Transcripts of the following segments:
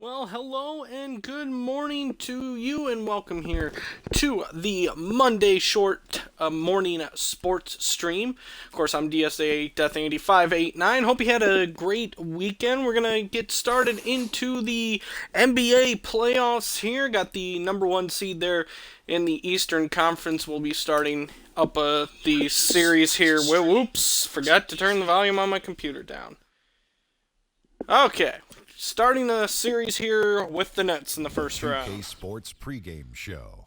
Well, hello and good morning to you, and welcome here to the Monday short morning sports stream. Of course, I'm DSA Death8589. Hope you had a great weekend. We're gonna get started into the NBA playoffs here. Got the number one seed there in the Eastern Conference. We'll be starting up the series here. Whoops! Forgot to turn the volume on my computer down. Okay. Starting a series here with the Nets in the first 2K round. Sports pregame show.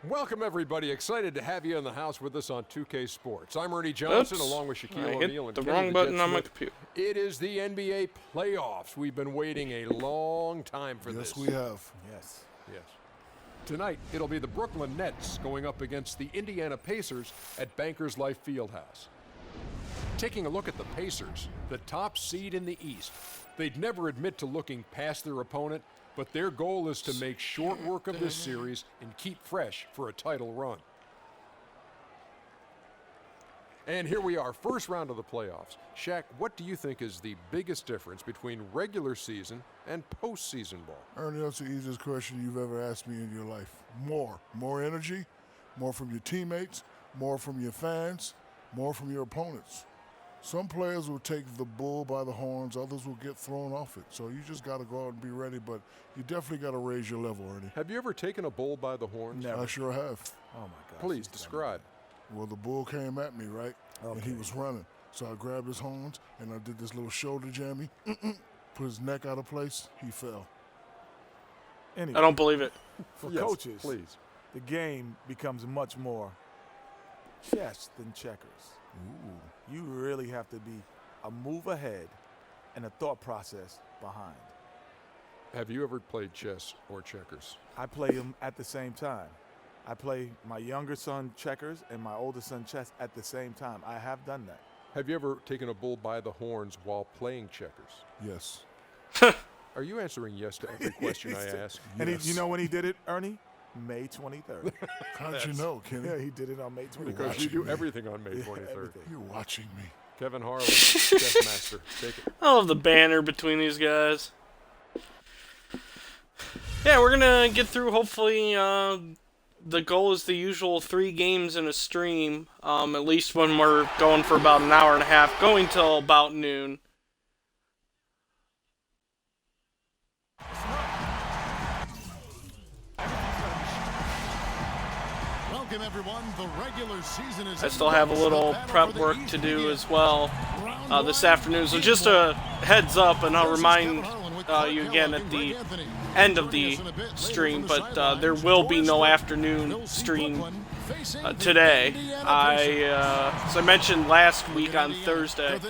Welcome, everybody. Excited to have you in the house with us on 2K Sports. I'm Ernie Johnson, Oops. along with Shaquille I O'Neal hit and the Kenny wrong the button Jet on my Smith. computer. It is the NBA playoffs. We've been waiting a long time for this. Yes, we have. Yes. Tonight, it'll be the Brooklyn Nets going up against the Indiana Pacers at Bankers Life Fieldhouse. Taking a look at the Pacers, the top seed in the East. They'd never admit to looking past their opponent, but their goal is to make short work of this series and keep fresh for a title run. And here we are, first round of the playoffs. Shaq, what do you think is the biggest difference between regular season and postseason ball? Ernie, that's the easiest question you've ever asked me in your life. More energy, more from your teammates, more from your fans, more from your opponents. Some players will take the bull by the horns, others will get thrown off it. So you just got to go out and be ready, but you definitely got to raise your level, Ernie. Have you ever taken a bull by the horns? I sure have. Oh my God. Please describe. Well, the bull came at me, right? And he was running. So I grabbed his horns and I did this little shoulder jammy, put his neck out of place, he fell. Anyway, I don't believe it. for Yes, coaches, please. the game becomes much more chess than checkers. You really have to be a move ahead and a thought process behind. Have you ever played chess or checkers? I play them at the same time. I play my younger son checkers and my older son chess at the same time. I have done that. Have you ever taken a bull by the horns while playing checkers? Yes. Are you answering yes to every question I ask? And Yes. you know when he did it, Ernie? May 23rd. How'd you know, Kenny? Yeah, he did it on May 23rd. Because you do everything on May 23rd. everything. You're watching me. Kevin Harlan, chess master. Take it. I love the banner between these guys. Yeah, we're gonna get through. Hopefully, the goal is the usual 3 games in a stream. At least when we're going for about an hour and a half, going till about noon. Welcome everyone. The regular season is I still have a little prep work to do as well this afternoon. So just a heads up, and I'll remind you again at the end of the stream, but there will be no afternoon stream today. As I mentioned last week on Thursday,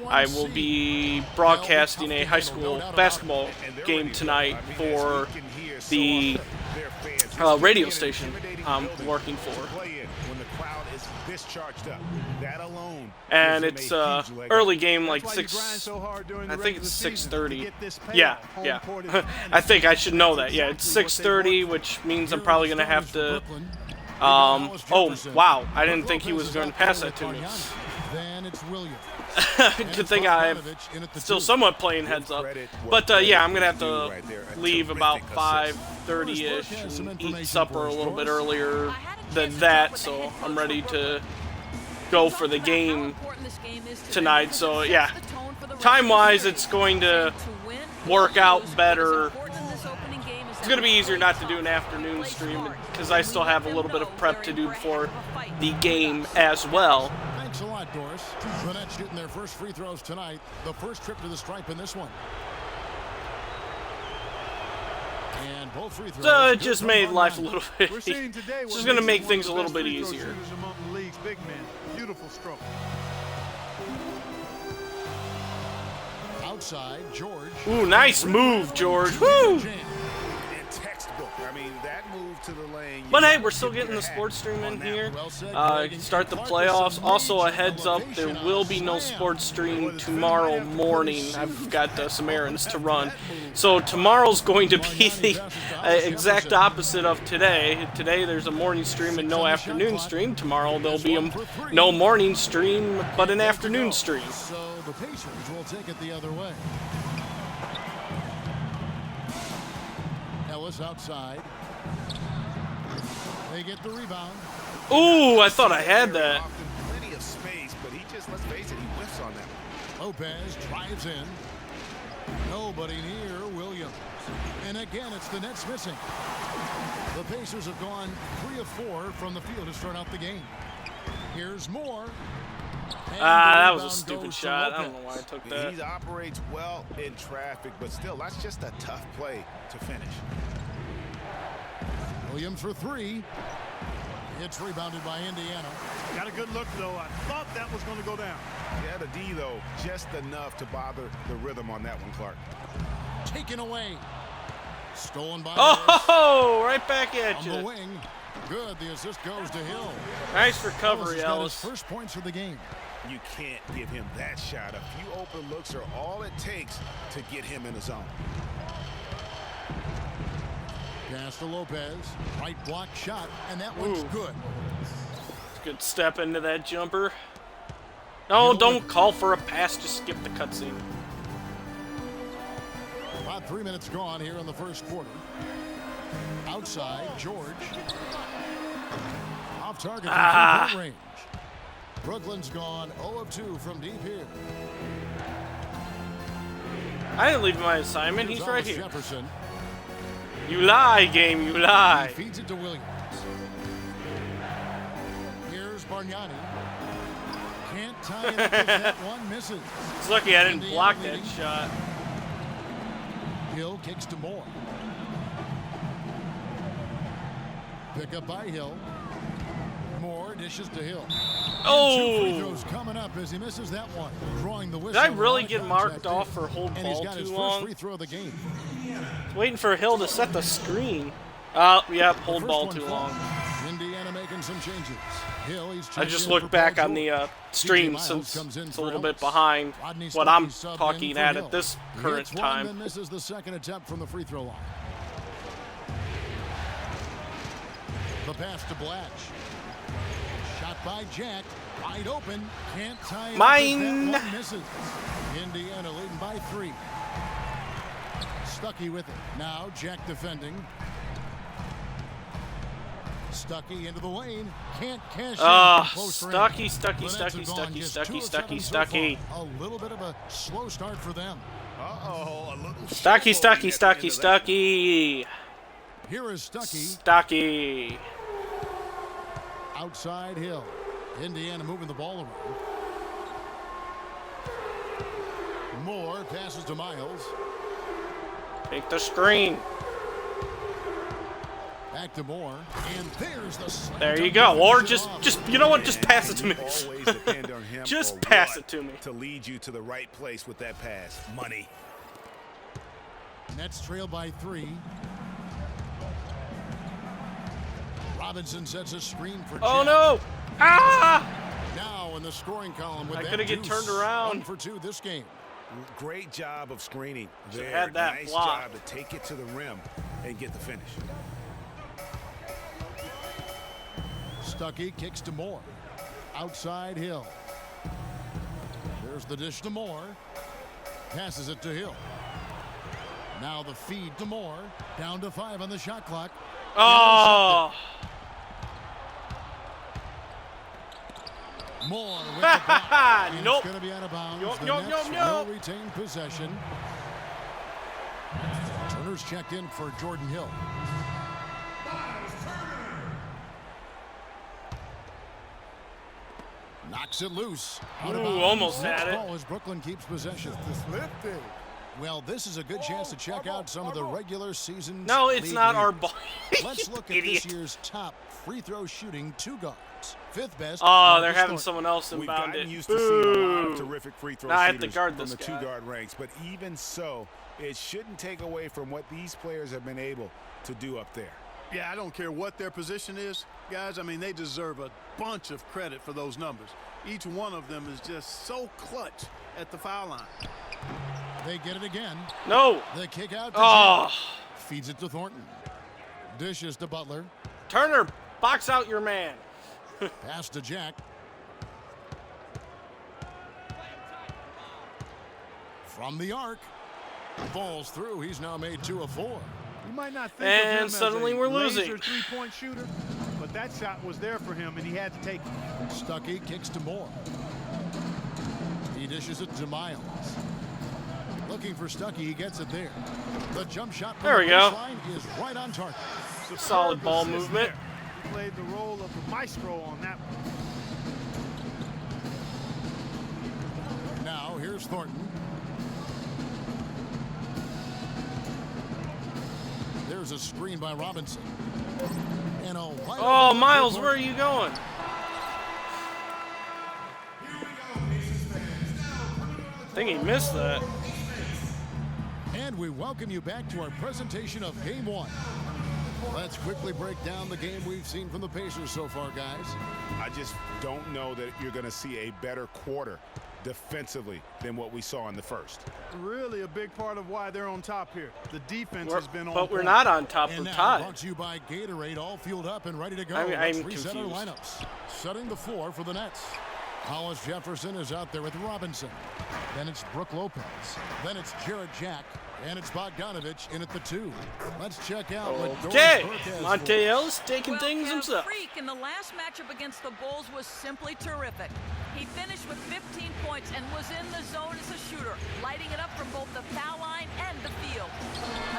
I will be broadcasting a high school basketball game tonight for the radio station I'm working for. And it's early game, like 6, I think it's 6:30. Yeah. I think I should know that. Yeah, it's 6:30, which means I'm probably going to have to, oh, wow, I didn't think he was going to pass that to me. Good thing I'm still somewhat playing heads up. But yeah, I'm going to have to leave about 5:30-ish and eat supper a little bit earlier than that, so I'm ready to go for the game tonight. So yeah, time-wise, it's going to work out better. It's going to be easier not to do an afternoon stream because I still have a little bit of prep to do before the game as well. Thanks a lot, Doris. The Nets shooting their first free throws tonight. The first trip to the stripe in this one. And both free throws. So it just made life a little bit. It's just going to make things a little bit easier. Outside, George. Ooh, nice move, George. Woo! But hey, we're still getting the sports stream in here. Start the playoffs. Also, a heads up, there will be no sports stream tomorrow morning. I've got some errands to run. So tomorrow's going to be the exact opposite of today. Today there's a morning stream and no afternoon stream. Tomorrow there'll be no morning stream, but an afternoon stream. So the Pacers will take it the other way. Ellis outside. They get the rebound. Ooh, I thought I had that. Often plenty of space, but he just, let's face it, he whiffs on that one. Lopez drives in. Nobody near Williams. And again, it's the Nets missing. The Pacers have gone 3 of 4 from the field to start out the game. Here's Moore. And That the was a rebound stupid goes to shot. I Lopez. don't know why I took that. He operates well in traffic, but still, that's just a tough play to finish. Williams for 3. It's rebounded by Indiana. Got a good look, though. I thought that was going to go down. Yeah, the D, though, just enough to bother the rhythm on that one, Clark. Taken away. Stolen by Oh, right back Ellis at on the you. wing. Good. The assist goes to Hill. Nice recovery, Ellis has got his Ellis. first points of the game. You can't give him that shot. A few open looks are all it takes to get him in the zone. Pass to Lopez. Right block shot, and that one's Ooh. good. Good step into that jumper. No, don't call for a pass. Just skip the cutscene. About 3 minutes gone here in the first quarter. Outside, George. Off target from three-point range. Brooklyn's gone 0 of 2 from deep here. I didn't leave my assignment. He's Here's right Thomas here. Jefferson. You lie, game. You He lie. feeds it to Williams. Here's Bargnani. Can't tie it up with that one, misses. It's lucky I didn't Indiana block that leading. shot. Hill kicks to Moore. Pick up by Hill. Moore dishes to Hill. And 2 free Oh! throws coming up as he misses that one. Drawing the whistle. Did I really on get contact marked there. off for hold And he's ball got his too first long? free throw of the game. Waiting for Hill to set the screen. Oh, yep, The hold first ball one too falls. long. Indiana making some changes. Hill, he's I checked just in looked for back Paul on the George. stream Miles since comes in it's a for little bit Ellis. behind Rodney what Stuckey I'm subbed in talking for at Hill. this He current hits one, time. then misses the second attempt from the free throw line. The pass to Blatch. Shot by Jack. Wide open. Can't tie it. Mine. That one misses. Indiana leading by 3. Stuckey with it. Now Jack defending. Stuckey into the lane. Can't cash in. from close range. Stuckey. The Nets have gone just 2 of 7 so far. A little bit of a slow start for them. Uh-oh, a little Stuckey. Stuckey. Here is Stuckey. Stuckey. Outside Hill. Indiana moving the ball around. Moore passes to Miles. Take the screen. Back to Moore. And there's the slam There you dunk go. to Or finish it just, off. you know what? Just pass it to me. Always depend on him Just or pass what it to me. to lead you to the right place with that pass. Money. Nets trail by 3. Robinson sets a screen for Oh Jack. no! Ah! Now in the scoring column with I that could've get deuce. turned around. 1 for 2 this game. Great job of screening. Should've There. had that nice block. job to take it to the rim and get the finish. Stuckey kicks to Moore. Outside Hill. There's the dish to Moore. Passes it to Hill. Now the feed to Moore. Down to 5 on the shot clock. Oh! Moore with the block. And Nope. It's going to be out of bounds. Yup, The yup, Nets yup, yup. will retain possession. Turner's checked in for Jordan Hill. Knocks it loose. Out of Ooh, bounds. almost Next had it. ball as Brooklyn keeps possession. Well, this is a good chance to check out some of the regular season. No, it's not our ball. Let's look at Idiot. this year's top free throw shooting 2 guards. 5th best. Oh, Marcus they're having Thornton. someone else We've inbound gotten it. used to seeing a lot of Boo. terrific free throw Now I have to shooters guard from this the guy. two-guard ranks, but even so, it shouldn't take away from what these players have been able to do up there. Yeah, I don't care what their position is, guys. I mean, they deserve a bunch of credit for those numbers. Each one of them is just so clutch at the foul line. They get it again. No. The kick out to Oh. Jack. Feeds it to Thornton. Dishes to Butler. Turner, box out your man. Pass to Jack. From the arc. Falls through. He's now made 2 of 4. might not think And of him suddenly as a we're losing. laser three-point shooter, but that shot was there for him, and he had to take it. Stuckey kicks to Moore. He dishes it to Miles. Looking for Stuckey, he gets it there. The jump shot from There we the go. baseline is right on target. Solid Superb ball assist movement. there. He played the role of the maestro on that one. Now here's Thornton. There's a screen by Robinson. And a wide Oh, open Miles, look where for are you going? I think he missed that. And we welcome you back to our presentation of Game 1. Let's quickly break down the game we've seen from the Pacers so far, guys. I just don't know that you're going to see a better quarter defensively than what we saw in the first. Really a big part of why they're on top here. The defense has been on But we're point. not on top And of now tied. brought to you by Gatorade, all fueled up and ready to go. I'm Let's reset confused. our lineups. Setting the floor for the Nets. Hollis Jefferson is out there with Robinson. Then it's Brook Lopez. Then it's Jarrett Jack. And it's Bogdanovich in at the 2. Let's check out what Okay, Doris Burke has Monte for us. Ellis taking things Kev himself. Freak in the last matchup against the Bulls was simply terrific. He finished with 15 points and was in the zone as a shooter, lighting it up from both the foul line and the field.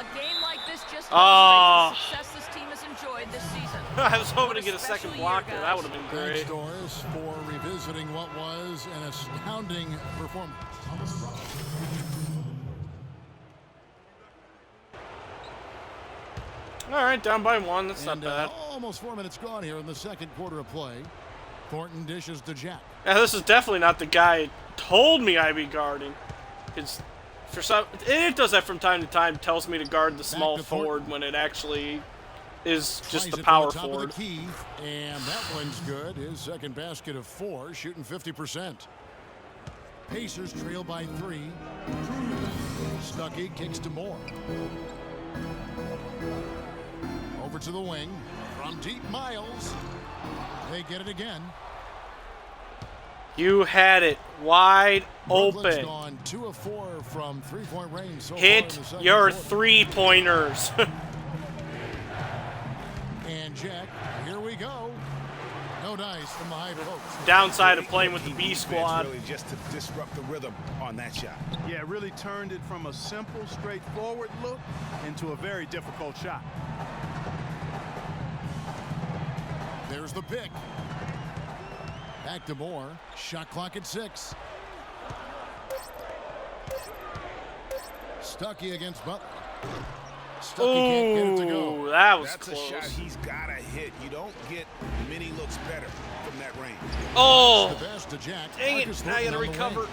A game like this just illustrates the success this team has enjoyed this season. I was hoping What to a get a second special block year, there. That guys. would have been Thanks, great. Doris, for revisiting what was an astounding performance. All right, down by 1. That's And not bad. almost 4 minutes gone here in the second quarter of play. Thornton dishes to Jack. Yeah, this is definitely not the guy told me I'd be guarding. It's for some. It does that from time to time. Tells me to guard the small to Thornton. forward when it actually is just Tries the it power from the top forward. Of the key, and that one's good. His second basket of 4, shooting 50%. Pacers trail by 3. Stuckey kicks to Moore. Over to the wing. From deep, Miles. They get it again. You had it wide Brooklyn's open. gone 2 of 4 from 3-point range so far in Hit the second your quarter. 3-pointers. And Jack, here we go. No dice from the high post. Downside of playing with the B Defense squad. Really just to disrupt the rhythm on that shot. Yeah, it really turned it from a simple, straightforward look into a very difficult shot. There's the pick. Back to Moore. Shot clock at 6. Stuckey against Butler. Stuckey can't get it to go. Ooh, that was That's close. a shot he's got to hit. You don't get many looks better from that range. Oh, The pass to Jack. dang Marcus it! Now you Thornton gotta on the recover. wing.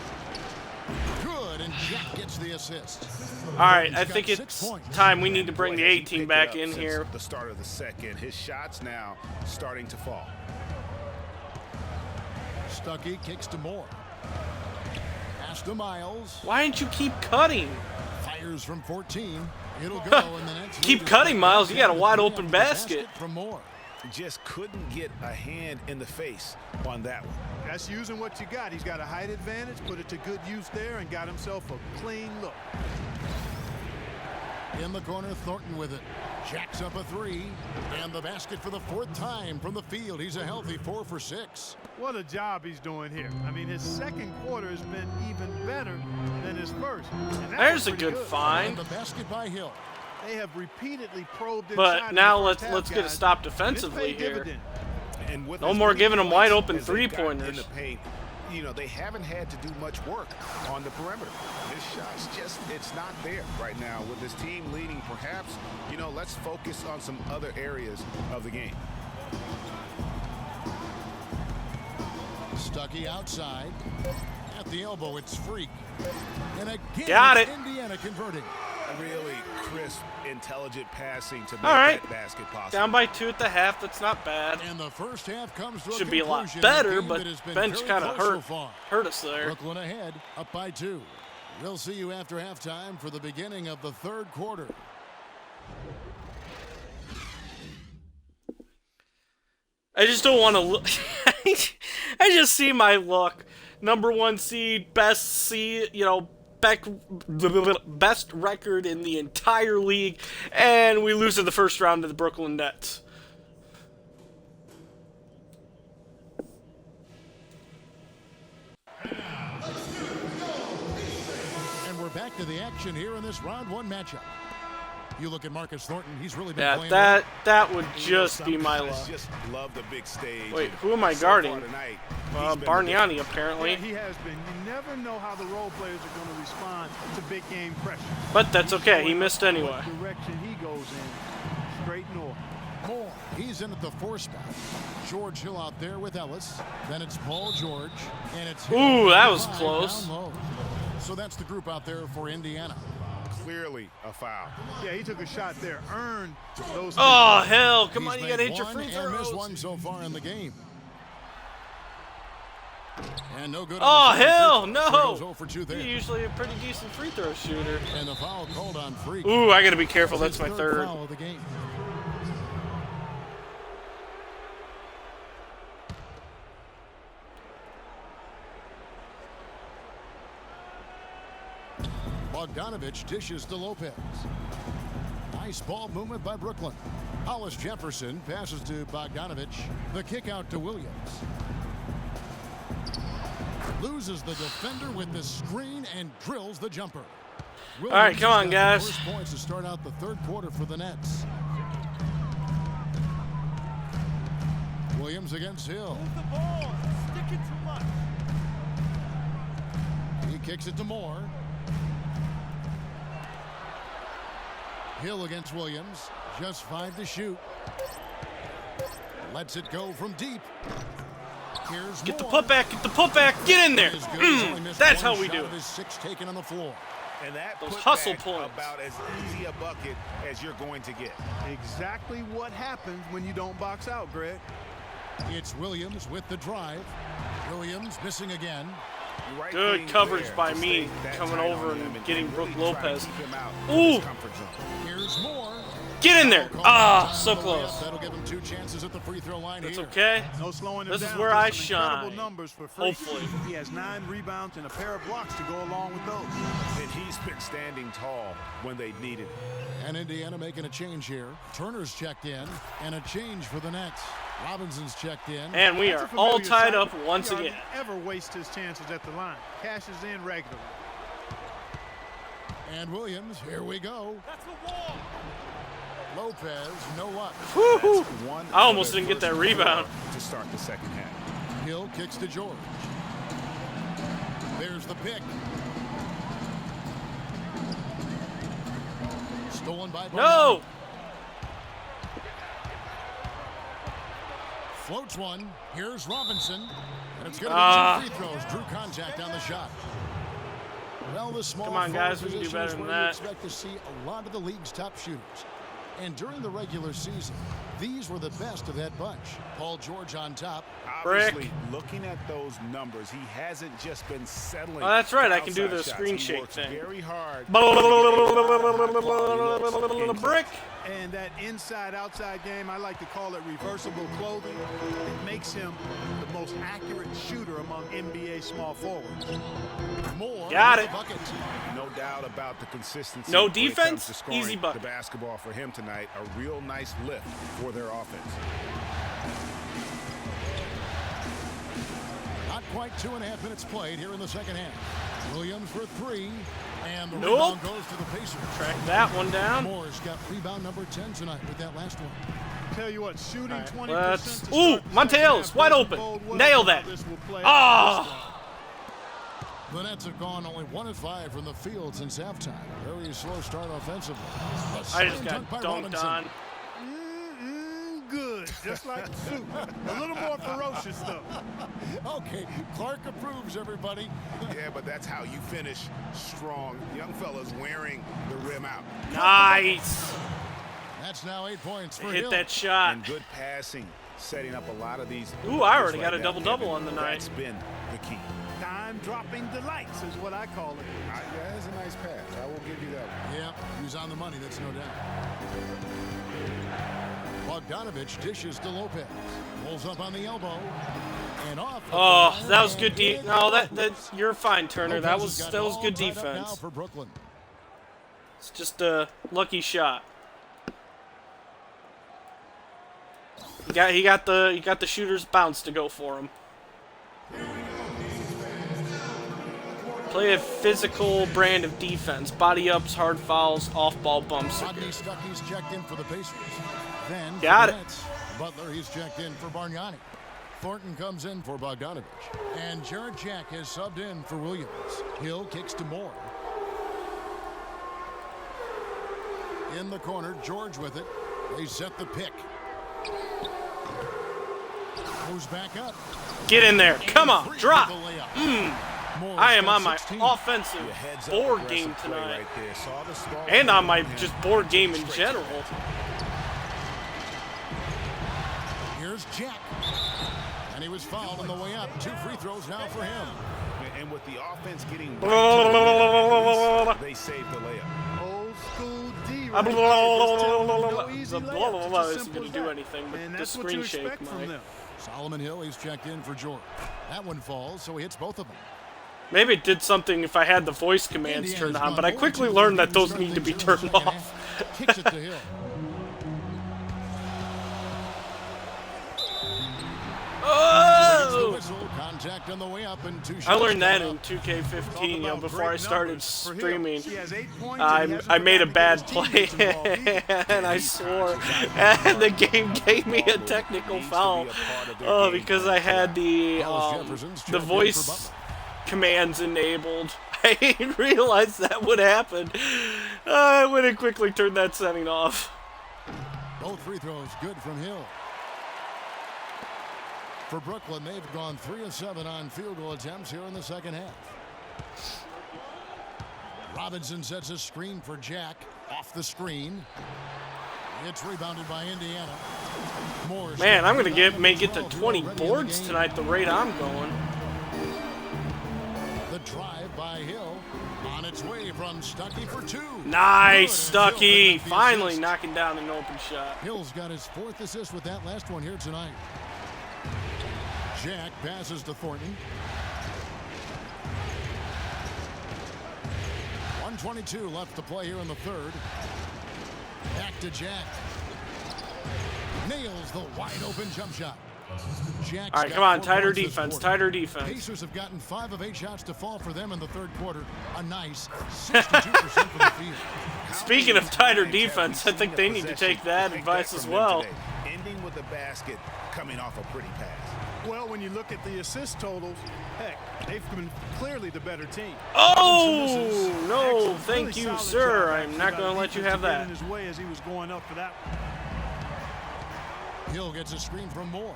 Good, and Jack gets the assist. All right, I Thornton's think got it's 6 points. time we need to bring Boy, the has he A-team picked it back up in since here. the start of the second. His shots now starting to fall. Stuckey kicks to Moore. Pass to Miles. Why didn't you keep cutting? Fires from 14. It'll go, and the next Keep lead is cutting, back Miles. You got a down to wide 3 open on the basket. from Moore. Just couldn't get a hand in the face on that one. That's using what you got. He's got a height advantage, put it to good use there, and got himself a clean look. In the corner, Thornton with it. Jacks up a 3. And the basket for the 4th time from the field. He's a healthy 4 for 6. What a job he's doing here. I mean, his second quarter has been even better than his first. And that There's was a pretty good good. find. And the basket by Hill. They have repeatedly probed inside But in now the first let's half, get a guys, stop and it's defensively paid here. dividends. And with No as more many giving 'em wide points open as they've gotten three-pointers. in the paint, you know, they haven't had to do much work on the perimeter. His shot's just, it's not there right now. With this team leading, perhaps, you know, let's focus on some other areas of the game. Stuckey outside. At the elbow, it's Freak. And again, Got it's it. Indiana converting. Really crisp, intelligent passing to make All right. that basket possible. Down by 2 at the half. That's not bad. And the first half comes to Should a be a lot conclusion. better, game but that has been bench very kind of close so hurt far. hurt us there. Brooklyn ahead, up by 2. We'll see you after halftime for the beginning of the 3rd quarter. I just don't want to look. I just see my luck. Number 1 seed, best seed, you know, best record in the entire league, and we lose in the first round to the Brooklyn Nets. And we're back to the action here in this round one matchup. You look at Marcus Thornton, he's really been playing that would just be my luck. Just love the big stage. Wait, who am I guarding? Tonight, Bargnani, apparently. Yeah, he has been. You never know how the role players are going to respond to big game pressure. But that's okay. He missed anyway. What direction he goes in, straight north. Moore, he's in at the 4 spot. George Hill out there with Ellis. Then it's Paul George, and it's Hill. Ooh, that was Down close. low. So that's the group out there for Indiana. Clearly a foul. Yeah, he took a shot there, earned those. Oh, hell. Come on, He's you got to made hit your one free and throws. missed one so far in the game. And no good. Oh, on the hell, free throw. no. So he goes 0 for 2 there. He's usually a pretty decent free throw shooter. And the foul called on Freak. Ooh, I got to be careful. That's His my third. foul of the game. Bogdanovich dishes to Lopez. Nice ball movement by Brooklyn. Hollis Jefferson passes to Bogdanovich. The kick out to Williams. Loses the defender with the screen and drills the jumper. All right, come on, guys. First points to start out the third quarter for the Nets. Williams against Hill. Move the ball. Stick it too much. He kicks it to Moore. Hill against Williams. Just 5 to shoot. Lets it go from deep. Here's Get the Moore. putback. Get the putback. Get in there. Is good. He's only missed That's one how we shot do of it. his 6 taken on the floor. And that Those putback hustle points. about as easy a bucket as you're going to get. Exactly what happens when you don't box out, Greg. It's Williams with the drive. Williams missing again. Right Good thing coverage there by to me stay that coming tight over on and him getting really Brook try to Lopez. keep him out of Ooh. his comfort zone. Here's Moore. Get in there. Call Ah, on so the close. layup. That'll give him 2 chances at the free throw line That's here. okay. No slowing him This down. is where Just I some incredible shine. numbers for Freak. Hopefully. He has 9 rebounds and a pair of blocks to go along with those. And he's been standing tall when they needed it. And Indiana making a change here. Turner's checked in, and a change for the Nets. Robinson's checked in. And we That's a are all familiar tied sight. up once He hardly again. ever waste his chances at the line. Cashes in regularly. And Williams, here we go. That's the wall. Lopez, no luck. Woo-hoo. One I almost of their didn't get that first rebound. 4 to start the second half. Hill kicks to George. There's the pick. Stolen by No. Bogdanovich. Floats one. Here's Robinson. And it's going to be 2 free throws. Drew contact on the shot. Well, the small Come on, guys, we can do position is better than where you that. expect to see a lot of the league's top shooters. And during the regular season, these were the best of that bunch. Paul George on top. Obviously, looking at those numbers, he hasn't just been settling. Oh, that's right. for I can do outside the shots. screen He shake works thing. Very hard. Brick. And that inside-outside game, I like to call it reversible clothing. It makes him the most accurate shooter among NBA small forwards. More. Got with it. the bucket. No doubt about the consistency. No when it comes defense, to scoring easy bucket. The basketball for him tonight, a real nice lift for their offense. Not quite 2.5 minutes played here in the second half. Williams for 3. And the Nope. rebound goes to the Pacers. Track that one down. Moore's got rebound number 10 tonight with that last one. Tell you what, shooting 20%. Let's. to Ooh, start the Monte second Ellis, half wide doesn't open. bode well Nail for that. how this will play out Ah. The Nets have gone only 1 of 5 from the field since halftime. Very slow start offensively. A I just slam got dunk by dunked Robinson. on. good, just like soup. A little more ferocious, though. Okay, Clark approves, everybody. Yeah, but that's how you finish strong. Young fella's wearing the rim out. Nice. That's now 8 points for Hit Hill. that shot. And good passing, setting up a lot of these. Ooh, I already like got a that, double-double Kevin. on the night. That's been the key. Time-dropping delights is what I call it. Yeah, that's a nice pass. I will give you that one. Yeah, he was on the money, that's no doubt. Bogdanovich dishes to Lopez. Pulls up on the elbow. And off. Oh, that was good. No, that's you're fine, Turner. That was good Now defense. for Brooklyn. It's just a lucky shot. He got the shooter's bounce to go for him. Play a physical brand of defense. Body ups, hard fouls, off-ball bumps. Rodney Stuckey's checked in for the Pacers. Then Got for the it. Nets, Butler, he's checked in for Bargnani. Thornton comes in for Bogdanovich. And Jared Jack has subbed in for Williams. Hill kicks to Moore. In the corner, George with it. They set the pick. Moves back up. Get in there. Come on. Three Drop. with the layup. Moore's I am got on my 16. offensive Heads up board aggressive game play tonight. right there. Saw the small And on my man. just board game in Straight to general. Here's Jack. And he was fouled on the way up. 2 free throws now for him. And with the offense getting right to the they saved the layup. Old school D. Blah, Right blah, there. blah, Just telling blah, you, blah, no blah. easy The blah, layup. blah, It's blah as isn't simple gonna as do that. anything, but And the that's what screen you shake expect from might. them. Solomon Hill, he's checked in for George. That one falls, so he hits both of them. Maybe it did something if I had the voice commands turned on, but I quickly learned that those need to be turned off. Kicks it to Hill. Oh! Whistle, contact on the way up and 2 shots. I learned that come in up. 2K15, before I started streaming. He has 8 points and he hasn't I made a forgotten bad to get his play, teammates involved. and I swore, and the game gave me a technical foul because I had the voice commands enabled. I didn't realize that would happen. I went and quickly turned that setting off. Both free throws good from Hill. For Brooklyn, they've gone 3 of 7 on field goal attempts here in the second half. Robinson sets a screen for Jack. Off the screen. It's rebounded by Indiana. Moore's Man, I'm gonna make it to 20 boards tonight. The rate I'm going. The drive by Hill. On its way from Stuckey for 2. Nice, Good. Hill Stuckey. picking up the Finally assist. knocking down an open shot. Hill's got his 4th assist with that last one here tonight. Jack passes to Thornton. 1:22 left to play here in the third. Back to Jack. Nails the wide open jump shot. Jack's All right, got come on, 4 tighter points this defense, quarter. tighter defense. Pacers have gotten 5 of 8 shots to fall for them in the third quarter. A nice 62% from the field. Speaking of tighter defense, I think they need to take that advice as well. Ending with the basket coming off a pretty pass. Well, when you look at the assist totals, heck, they've been clearly the better team. Oh, no, Excellent, thank really you, solid sir. job, I'm actually, not by going to the let you defense have to get that. in his way as he was going up for that one. Hill gets a screen from Moore.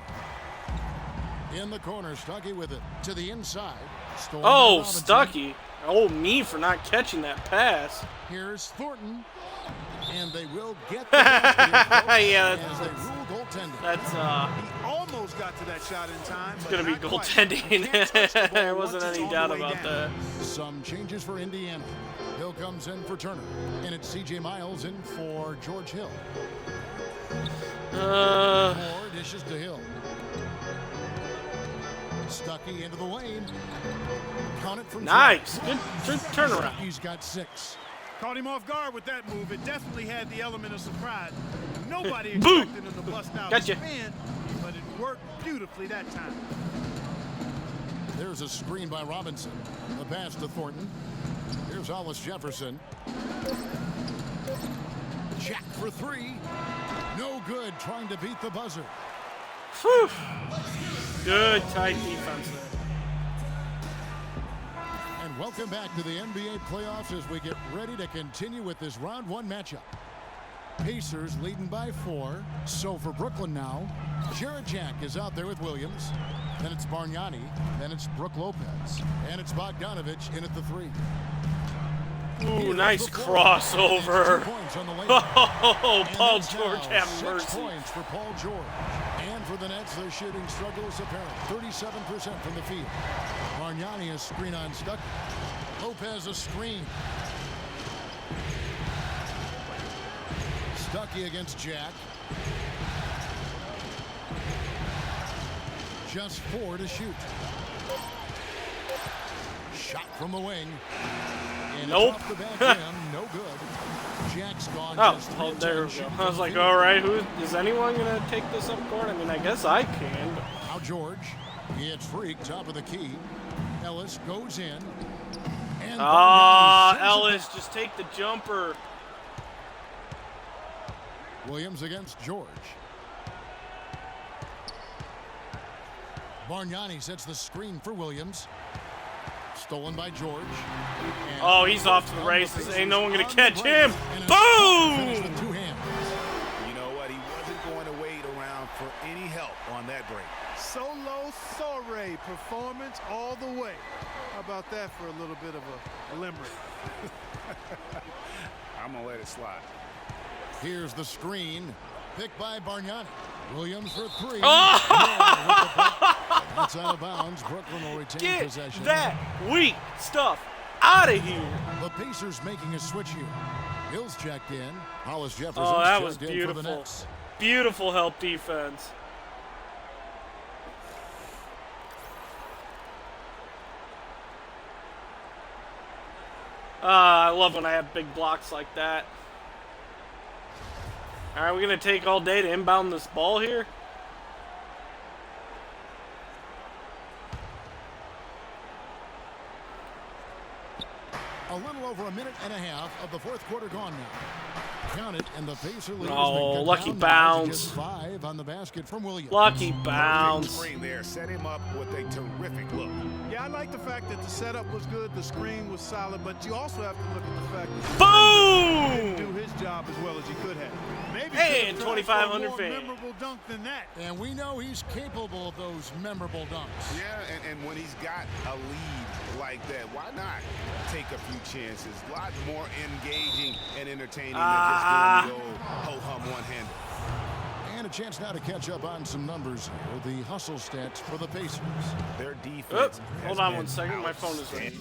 In the corner, Stuckey with it. To the inside. Stolen by Oh, Robinson. Stuckey. Oh, me for not catching that pass. Here's Thornton. And they will get the basket. Yeah, as they rule goaltending. That's He almost got to that shot in time. It's gonna be goaltending. There wasn't any doubt about that. Some changes for Indiana. Hill comes in for Turner. And it's C.J. Miles in for George Hill. Moore dishes to Hill. Stuckey into the lane. Count it from Nice. Jack. Good turnaround. Stuckey's got 6. Caught him off guard with that move. It definitely had the element of surprise. Nobody Boom. expected him to bust out Gotcha. the spin, but it worked beautifully that time. There's a screen by Robinson. The pass to Thornton. Here's Hollis Jefferson. Jack for 3. No good, trying to beat the buzzer. Whew. Good tight defense there. And welcome back to the NBA playoffs as we get ready to continue with this round 1 matchup. Pacers leading by 4. So for Brooklyn now, Jared Jack is out there with Williams. Then it's Bargnani. Then it's Brook Lopez. And it's Bogdanovich in at the 3. Ooh, nice crossover. 2 points on the layup. Oh, And Paul that's George, now have 6 mercy. points for Paul George. And for the Nets, their shooting struggle is apparent. 37% from the field. Bargnani a screen on Stuckey. Lopez a screen. Stuckey against Jack. just 4 to shoot. Shot from the wing. And Nope. it's off the back rim, no good. Jack's gone. Just 3 Oh, of there 10 we go. shooting I was from like, the field. all right, is anyone gonna take this up court? I mean, I guess I can. But... Now George. It's Freak, top of the key. Ellis goes in. And Bargnani sends it Ellis, back. just take the jumper. Williams against George. Bargnani sets the screen for Williams. Stolen by George. And Oh, he's off to the on races. Ain't no one gonna on the catch break. him. And a Boom! finish with 2 hands. You know what? He wasn't going to wait around for any help on that break. Solo soiree performance all the way. How about that for a little bit of a limerick? I'm going to let it slide. Here's the screen. Picked by Bargnani. Williams for 3. Oh! That's out of bounds. Brooklyn will retain Get possession. that weak stuff out of here. The Pacers making a switch here. Hills checked in. Hollis Jefferson Oh, that was checked in for the beautiful. Nets. Beautiful help defense. I love when I have big blocks like that. All right, we're going to take all day to inbound this ball here. A little over a minute and a half of the 4th quarter gone now. Count it, and the Pacer lead Oh, has been cut lucky down now to bounds. just 5 on the basket from Williams. Lucky Perfect bounce. screen there. Set him up with a terrific look. Yeah, I like the fact that the setup was good, the screen was solid, but you also have to look at the fact that Boom! he didn't do his job as well as he could have. Maybe Hey, could have tried 2,500 for a more fans. memorable dunk than that. And we know he's capable of those memorable dunks. Yeah, and when he's got a lead like that, why not take a few chances? A lot more engaging and entertaining than just doing the old ho-hum one-hander. And a chance now to catch up on some numbers here. The hustle stats for the Pacers. Their defense. Hold on 1 second. My phone is ringing.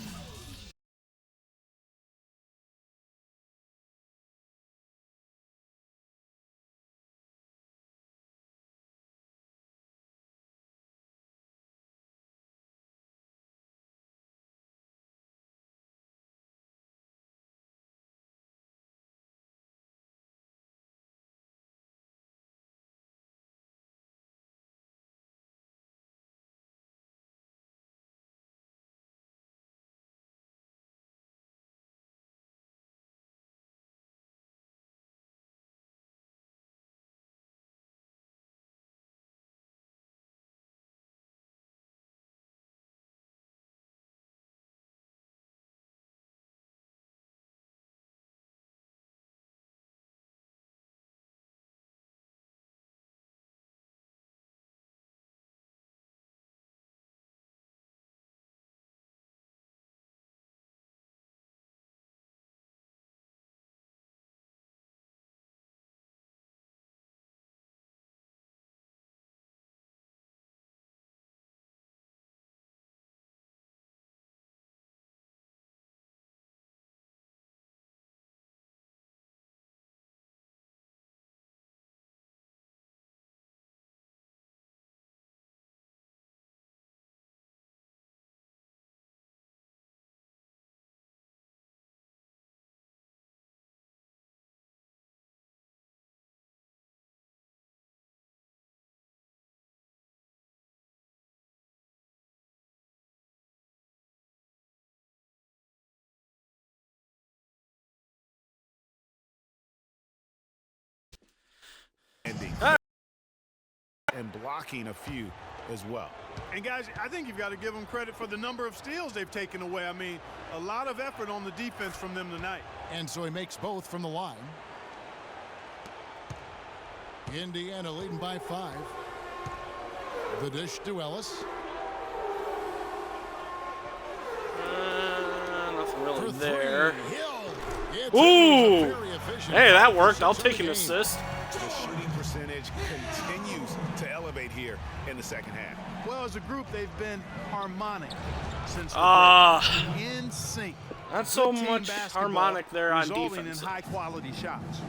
And blocking a few as well. And guys, I think you've got to give them credit for the number of steals they've taken away. I mean, a lot of effort on the defense from them tonight. And so he makes both from the line. Indiana leading by 5. The dish to Ellis. Nothing really For 3. there. Hill. It's Ooh! very efficient. Hey, that worked. I'll 6 take in an the game. assist. The shooting percentage continues to elevate here in the second half. Well, as a group, they've been harmonic since the break. In sync. Not so Good team much basketball harmonic there on resulting defense. in high-quality shots.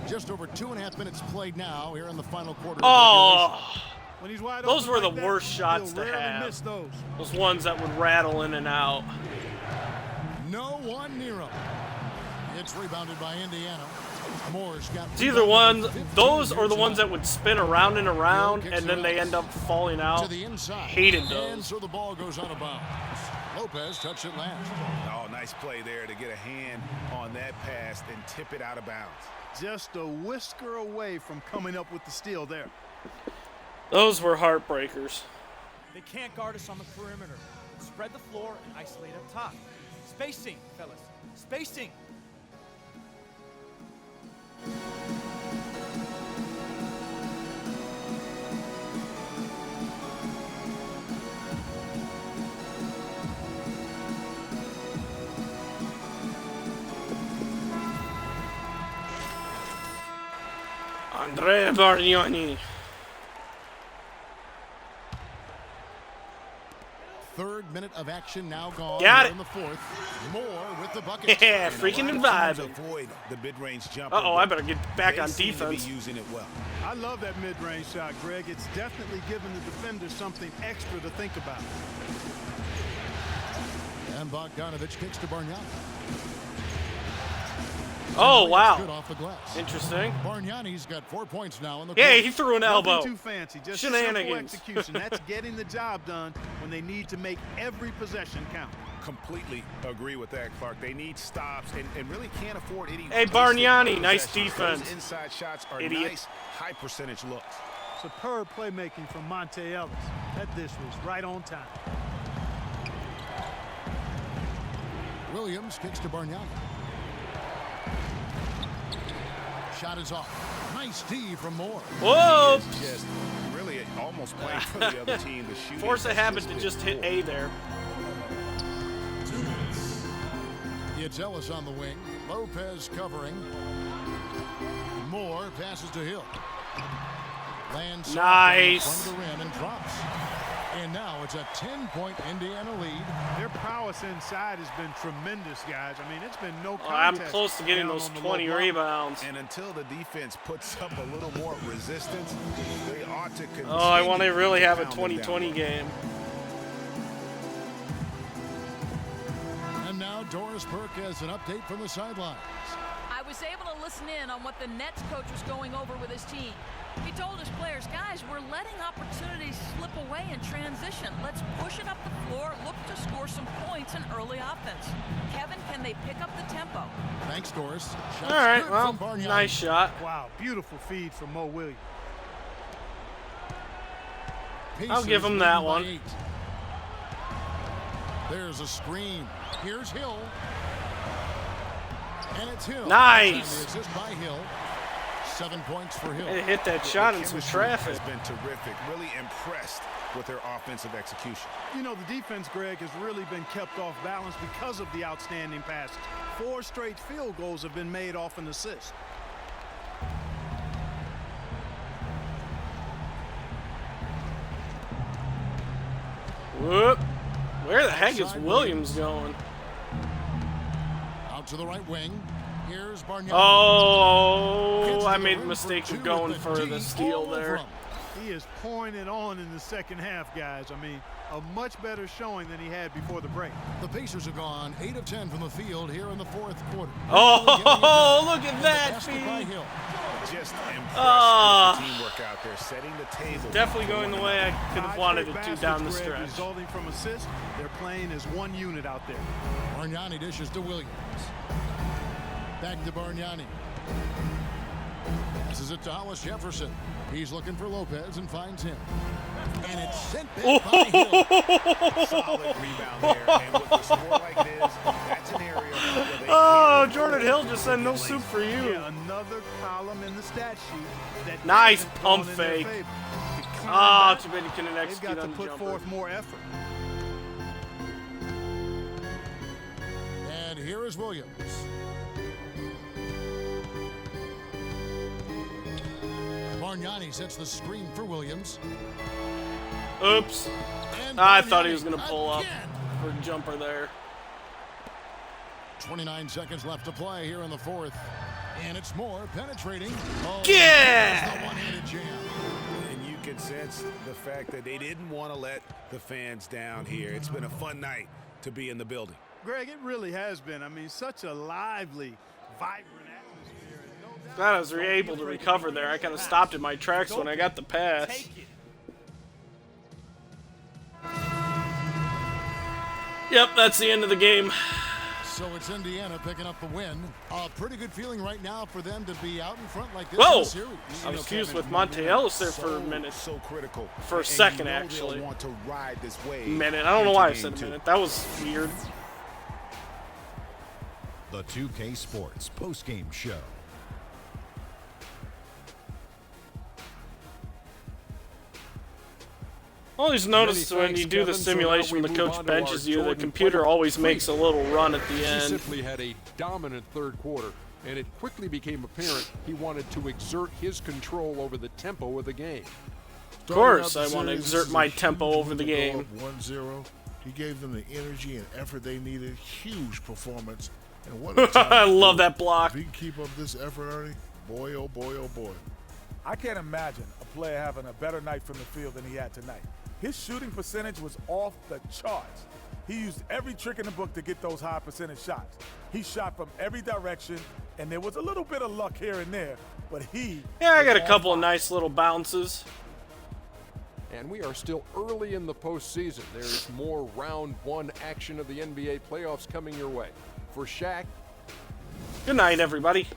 Just over 2.5 minutes played now here in the final quarter. Oh, When he's wide those open were the like that, worst shots he'll to rarely have. miss those. Those ones that would rattle in and out. No one near him. It's rebounded by Indiana. Moore's got It's either one, those or the ones that would spin around and around, and then they end up falling to out. the inside. Hated And those. so the ball goes out of bounds. Lopez touched it last. Oh, nice play there to get a hand on that pass and tip it out of bounds. Just a whisker away from coming up with the steal there. Those were heartbreakers. They can't guard us on the perimeter. Spread the floor and isolate up top. Spacing, fellas. Spacing. Andrea Bargnani. Third minute of action now gone. Got here it. in the fourth. Moore with the bucket. Yeah, And a freaking lot of teams vibing. avoid the mid-range jumper. Uh-oh, I but better get back they on seem to be defense. using it well. I love that mid-range shot, Greg. It's definitely giving the defender something extra to think about. And Bogdanovich kicks to Bargnani. Oh, Good wow. off the glass. Interesting. Bargnani's got 4 points now in the Yeah, quarter. he threw an Nothing elbow. too fancy, just simple Shenanigans. execution. That's getting the job done when they need to make every possession count. Completely agree with that, Clark. They need stops and really can't afford any. Hey, wasted Bargnani, nice possessions. defense. Those inside shots are Idiot. nice, high percentage looks. Superb playmaking from Monte Ellis. That dish was right on time. Williams kicks to Bargnani. Shot is off. Nice D from Moore. Whoa! Just really almost playing for the other team. The shooting Force a has habit to been just hit poor. A there. It's Ellis on the wing. Lopez covering. Moore passes to Hill. Lands soft on the Nice. front of the rim and drops. And now it's a 10-point Indiana lead. Their prowess inside has been tremendous, guys. I mean, it's been no Oh, I'm contest. close to getting down those on the 20 low block. rebounds. And until the defense puts up a little more resistance, they ought to continue. Oh, I want to really have a pound them down 2020 low. game. And now Doris Burke has an update from the sidelines. I was able to listen in on what the Nets coach was going over with his team. He told his players, guys, we're letting opportunities slip away in transition. Let's push it up the floor, look to score some points in early offense. Kevin, can they pick up the tempo? Thanks, Doris. All Shots right, good well, from Bargnani. nice shot. Wow, beautiful feed from Mo Williams. I'll give him Pacers that leading by one. 8. There's a screen. Here's Hill. And it's Hill. Nice. And the assist by Hill. 7 points for Hill. They hit that shot in some Chemistry traffic. has been terrific. Really impressed with their offensive execution. You know, the defense, Greg, has really been kept off balance because of the outstanding passes. 4 straight field goals have been made off an assist. Whoop. Where the heck is Outside Williams going? Out to the right wing. Here's Bargnani. Oh, Gets I to the made a rim mistake for of two going with for D the steal all over there. him. He is pouring it on in the second half, guys. I mean, a much better showing than he had before the break. The Pacers have gone 8 of 10 from the field here in the fourth quarter. Oh, look at And the that basket by feed. Hill. Just impressed Ah. with the teamwork out there, setting the table. Definitely going the way I could have 5 wanted straight it to baskets, down the Greg, stretch. resulting from assists. They're playing as one unit out there. Bargnani dishes to Williams. Back to Bargnani. Passes it to Hollis Jefferson. He's looking for Lopez and finds him. And it's sent back by Hill. Solid rebound there. And with a score like this, that's an area where they Oh, can't Jordan afford Hill to just said no get soup lazy. for you. Yeah, another column in the stat sheet. That Nice hasn't pump gone in their fake. favor. To climb Ah, back, too bad he couldn't they've execute got to on the put jumper. forth more effort. And here is Williams. Bargnani sets the screen for Williams. Oops. And I thought he was Bargnani going to pull up again. for a jumper there. 29 seconds left to play here in the fourth. And it's more penetrating. Oh, yeah! The one-handed jam. And you can sense the fact that they didn't want to let the fans down here. It's been a fun night to be in the building. Greg, it really has been. I mean, such a lively, vibrant atmosphere. And no doubt Glad I was able to recover there. I kind of stopped in my tracks when I got the pass. take it. Yep, that's the end of the game. So it's Indiana picking up the win. A pretty good feeling right now for them to be out in front like this Whoa! in the series. I was confused with Monte Ellis there for a minute. So critical. For a And second, you know actually. they'll want to ride this wave Minute. I don't know why I said a into game minute. That was weird. The 2K Sports postgame show. Always notice Many when thanks, you do the Kevin. So now simulation, we the move coach on to our benches you, the Jordan computer player. always makes a little run at the He end. simply had a dominant third quarter, and it quickly became apparent he wanted to exert his control over the tempo of the game. Of course, I want to exert my tempo over the game. 1-0. He gave them the energy and effort they needed. Huge performance. And what a time I to love do it. that block. If he can keep up this effort, Ernie, boy, oh boy, oh boy. I can't imagine a player having a better night from the field than he had tonight. His shooting percentage was off the charts. He used every trick in the book to get those high percentage shots. He shot from every direction, and there was a little bit of luck here and there, but he... Yeah, I was got a on couple of fire. nice little bounces. And we are still early in the postseason. There's more round one action of the NBA playoffs coming your way. For Shaq, Good night, everybody.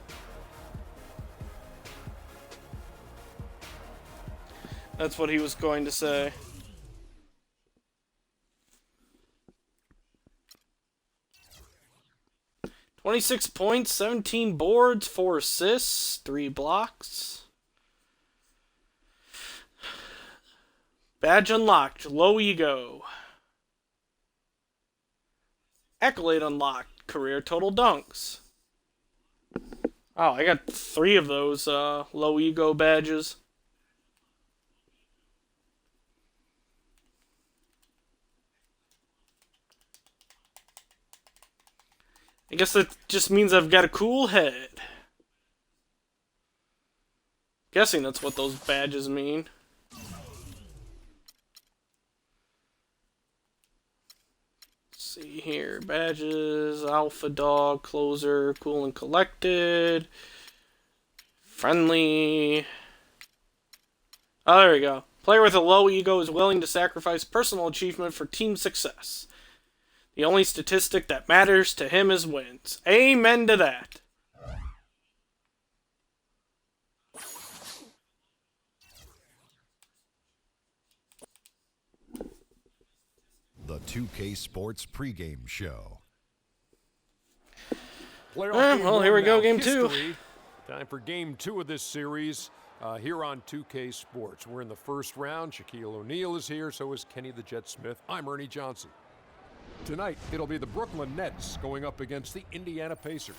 That's what he was going to say. "26 points, 17 boards, 4 assists, 3 blocks. Badge unlocked, low ego. Accolade unlocked, career total dunks." Oh, I got 3 of those low ego badges. I guess that just means I've got a cool head. Guessing that's what those badges mean. Let's see here. Badges, alpha dog, closer, cool and collected, friendly. Oh, there we go. Player with a low ego is willing to sacrifice personal achievement for team success. The only statistic that matters to him is wins. Amen to that. The 2K Sports pregame show. playoff game well, here one we go, now, game 2. history. Time for game 2 of this series here on 2K Sports. We're in the first round. Shaquille O'Neal is here, so is Kenny the Jet Smith. I'm Ernie Johnson. Tonight, it'll be the Brooklyn Nets going up against the Indiana Pacers.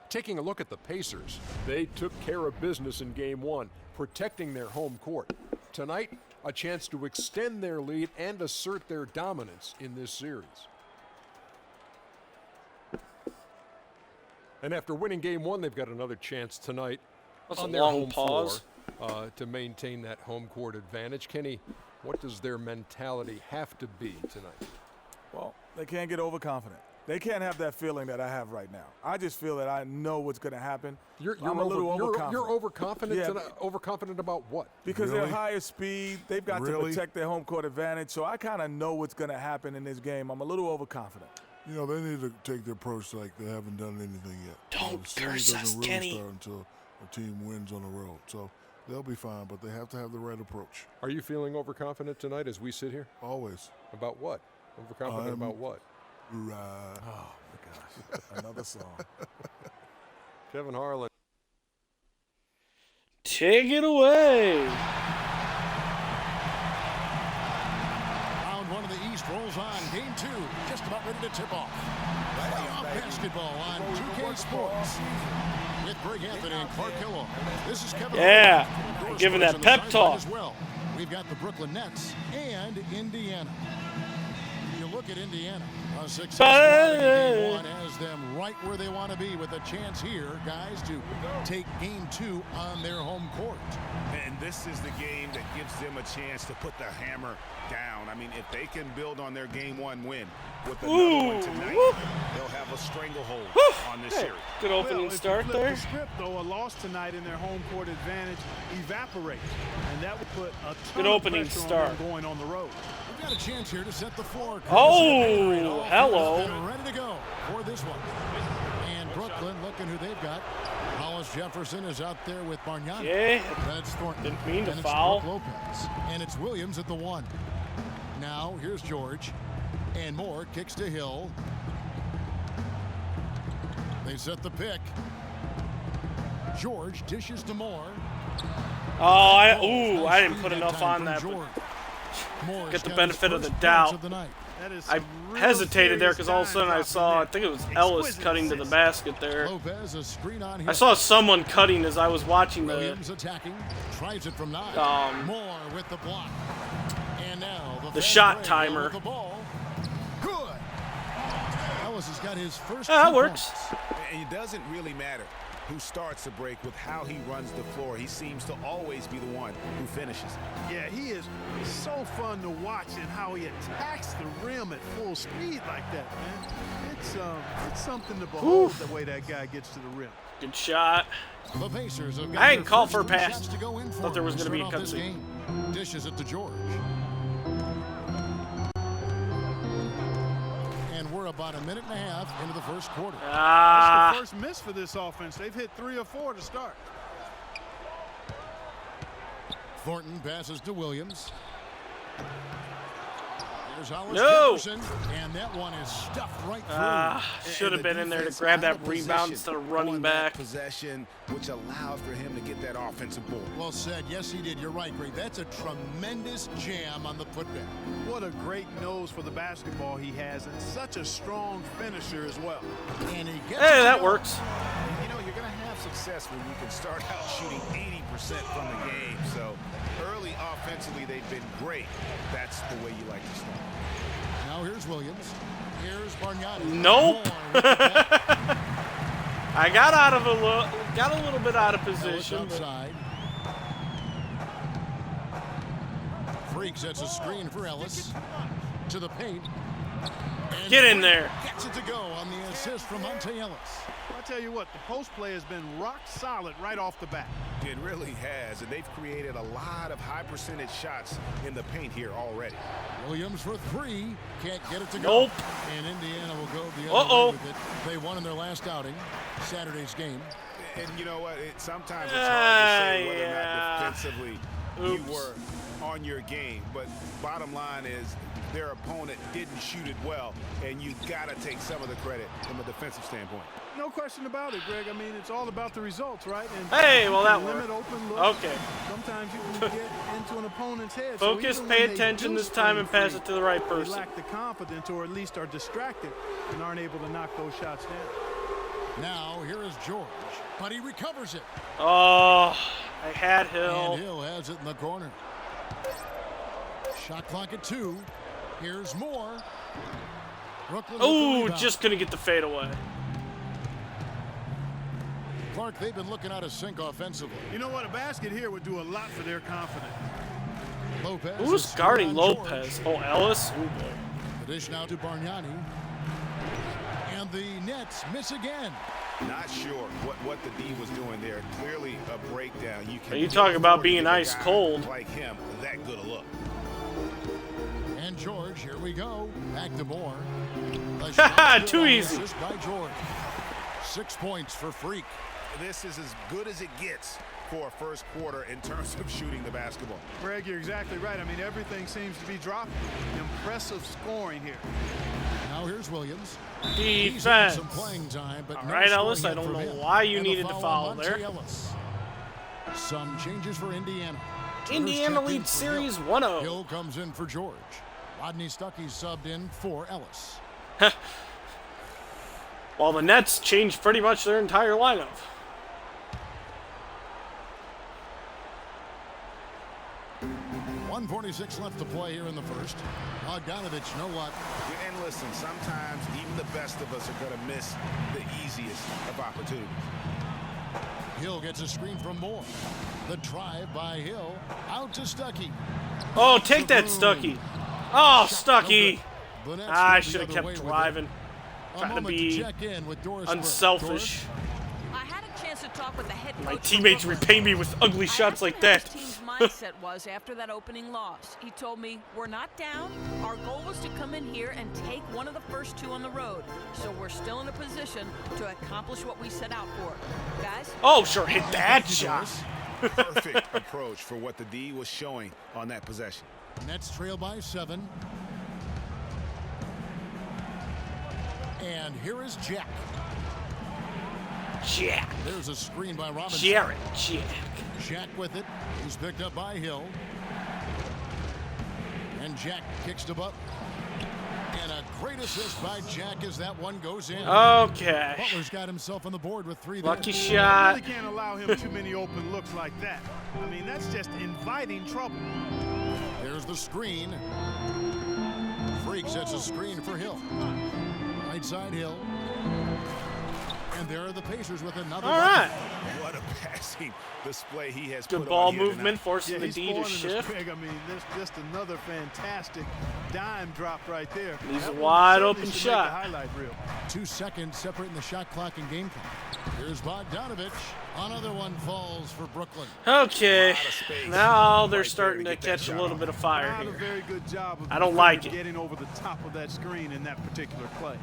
Taking a look at the Pacers, they took care of business in game 1, protecting their home court. Tonight, a chance to extend their lead and assert their dominance in this series. And after winning game 1, they've got another chance tonight That's a on their long home pause. floor to maintain that home court advantage. Kenny, what does their mentality have to be tonight? Well, they can't get overconfident. They can't have that feeling that I have right now. I just feel that I know what's going to happen. I'm a little overconfident. You're overconfident. Yeah, overconfident about what? because Really? they're higher speed. They've got to Really? protect their home court advantage. So I kind of know what's going to happen in this game. I'm a little overconfident. You know, they need to take their approach like they haven't done anything yet. Don't the series curse us, doesn't really Kenny. start until a team wins on the road. So they'll be fine, but they have to have the right approach. Are you feeling overconfident tonight as we sit here? Always. About what? Overconfident about what? Right. Oh, my gosh. Another song. Kevin Harlan. Take it away. Round 1 of the East rolls on. Game 2, just about ready to tip off. Playoff basketball on 2K Sports. With Greg Anthony and Clark Kellogg. This is Kevin. Yeah, Harlan. giving that On the pep sideline talk. As well. We've got the Brooklyn Nets and Indiana. You look look at Indiana. A successful outing in game 1 has them right where they want to be with a chance here, guys, to take game 2 on their home court. And this is the game that gives them a chance to put the hammer down. I mean, if they can build on their game 1 win with another one tonight, they'll have a stranglehold on this series. Good opening start there. The script, though, a loss tonight in their home court advantage evaporates, and that would put a ton of pressure on them going on the road. We've got a chance here to set the floor. Oh, hello. Ready to go for this one. And Brooklyn looking who they've got. Hollis Jefferson is out there with Bargnani. Yeah. That's Thornton. Didn't mean to and foul. It's Lopez. And it's Williams at the 1. Now here's George. And Moore kicks to Hill. They set the pick. George dishes to Moore. Oh, I didn't put enough on that. Get the benefit of the doubt. I hesitated there because all of a sudden I saw, I think it was Ellis cutting to the basket there. I saw someone cutting as I was watching the shot timer. Good. Ellis has got his first. That works. And it doesn't really matter who starts the break with how he runs the floor. He seems to always be the one who finishes. Yeah, he is so fun to watch and how he attacks the rim at full speed like that, man. It's something to behold the way that guy gets to the rim. Good shot. The Pacers have got I didn't call for a pass. Thought Thought there was going to be a cutscene. Dishes it to George. We're about a minute and a half into the first quarter. That's the first miss for this offense. They've hit 3 or 4 to start. Thornton passes to Williams. Here's Hollis Jefferson, and that one is stuffed right through. Should have been in there to grab that rebound instead of running back. Possession, which allows for him to get that offensive board. Well said. Yes, he did. You're right, Greg. That's a tremendous jam on the putback. What a great nose for the basketball he has, and such a strong finisher as well. And he gets that works. You know, you're going to have success when you can start out shooting 80% from the game. So early offensively, they've been great. That's the way you like to start. Now here's Williams. Here's Bargnani. Nope. I got a little bit out of position. Outside. Freak sets a screen for Ellis to the paint. And get in there. Gets it to go on the assist from Monte Ellis. I tell you what, the post play has been rock solid right off the bat. It really has, and they've created a lot of high percentage shots in the paint here already. Williams for 3, can't get it to go. Nope. And Indiana will go the other way with it. They won in their last outing, Saturday's game. And you know what? Sometimes it's hard to say whether or not defensively you were on your game, but bottom line is their opponent didn't shoot it well, and you got to take some of the credit from a defensive standpoint. No question about it, Greg. I mean, it's all about the results, right? And hey, well, that limit worked. Open looks. Okay. Sometimes you can get into an opponent's head. Focus, so pay attention this time, and pass it to the right person. They lack the confidence, or at least are distracted, and aren't able to knock those shots down. Now, here is George, but he recovers it. Oh, I had Hill. And Hill has it in the corner. Shot clock at 2. Here's Moore. Oh, just gonna get the fade away. Clark, they've been looking out of sync offensively. You know what? A basket here would do a lot for their confidence. Lopez. Who's guarding Lopez? Oh, Ellis. Oh, boy. The dish now to Bargnani. And the Nets miss again. Not sure what the D was doing there. Clearly a breakdown. You talking about being ice cold. Like him, that good a look. And George, here we go. Back to Moore. Too easy. By George. 6 points for Freak. This is as good as it gets for a first quarter in terms of shooting the basketball. Greg, you're exactly right. I mean, everything seems to be dropping. Impressive scoring here. Now here's Williams. Defense. Some playing time, but all no right, Ellis, I scoring don't yet know from him. why you And needed to foul there. Ellis. Some changes for Indiana. Indiana leads series 1-0. Hill comes in for George. Rodney Stuckey subbed in for Ellis. While the Nets changed pretty much their entire lineup. 2:46 left to play here in the first. Bogdanovich, you know what? And listen, sometimes even the best of us are going to miss the easiest of opportunities. Hill gets a screen from Moore. The drive by Hill. Out to Stuckey. Oh, take that, Stuckey. Oh, Stuckey. The Nets I go the should have other kept way with it. driving. A Trying to moment be check in with Doris unselfish. I had a chance to talk with the head coach. My of teammates Brooklyn. repay me with ugly shots like that. His team's mindset was after that opening loss. He told me, we're not down. Our goal was to come in here and take one of the first two on the road. So we're still in a position to accomplish what we set out for. Guys? Oh, sure, hit that shot. Perfect approach for what the D was showing on that possession. Nets trail by 7. And here is Jack. Jack. There's a screen by Robinson. Jared. Jack. Jack with it. He's picked up by Hill. And Jack kicks to Butler. And a great assist by Jack as that one goes in. Okay. Butler's got himself on the board with 3 Lucky there. shot. You really can't allow him too many open looks like that. I mean, that's just inviting trouble. There's the screen. Freak sets a screen for Hill. Right side Hill. And there are the Pacers with another. All right. What a passing display he has Good put ball on here movement, tonight. forcing the he's D to spoiling his shift. pig. I mean, there's just another fantastic dime drop right there. He's That a one wide certainly open should make shot. the highlight reel. 2 seconds separating the shot clock and game clock. Here's Bogdanovich. Another one falls for Brooklyn. Okay. Now they're right starting there to to get that catch a shot little off. bit of fire Not a here. very good job of I don't the like defender it. getting over the top of that screen in that particular play.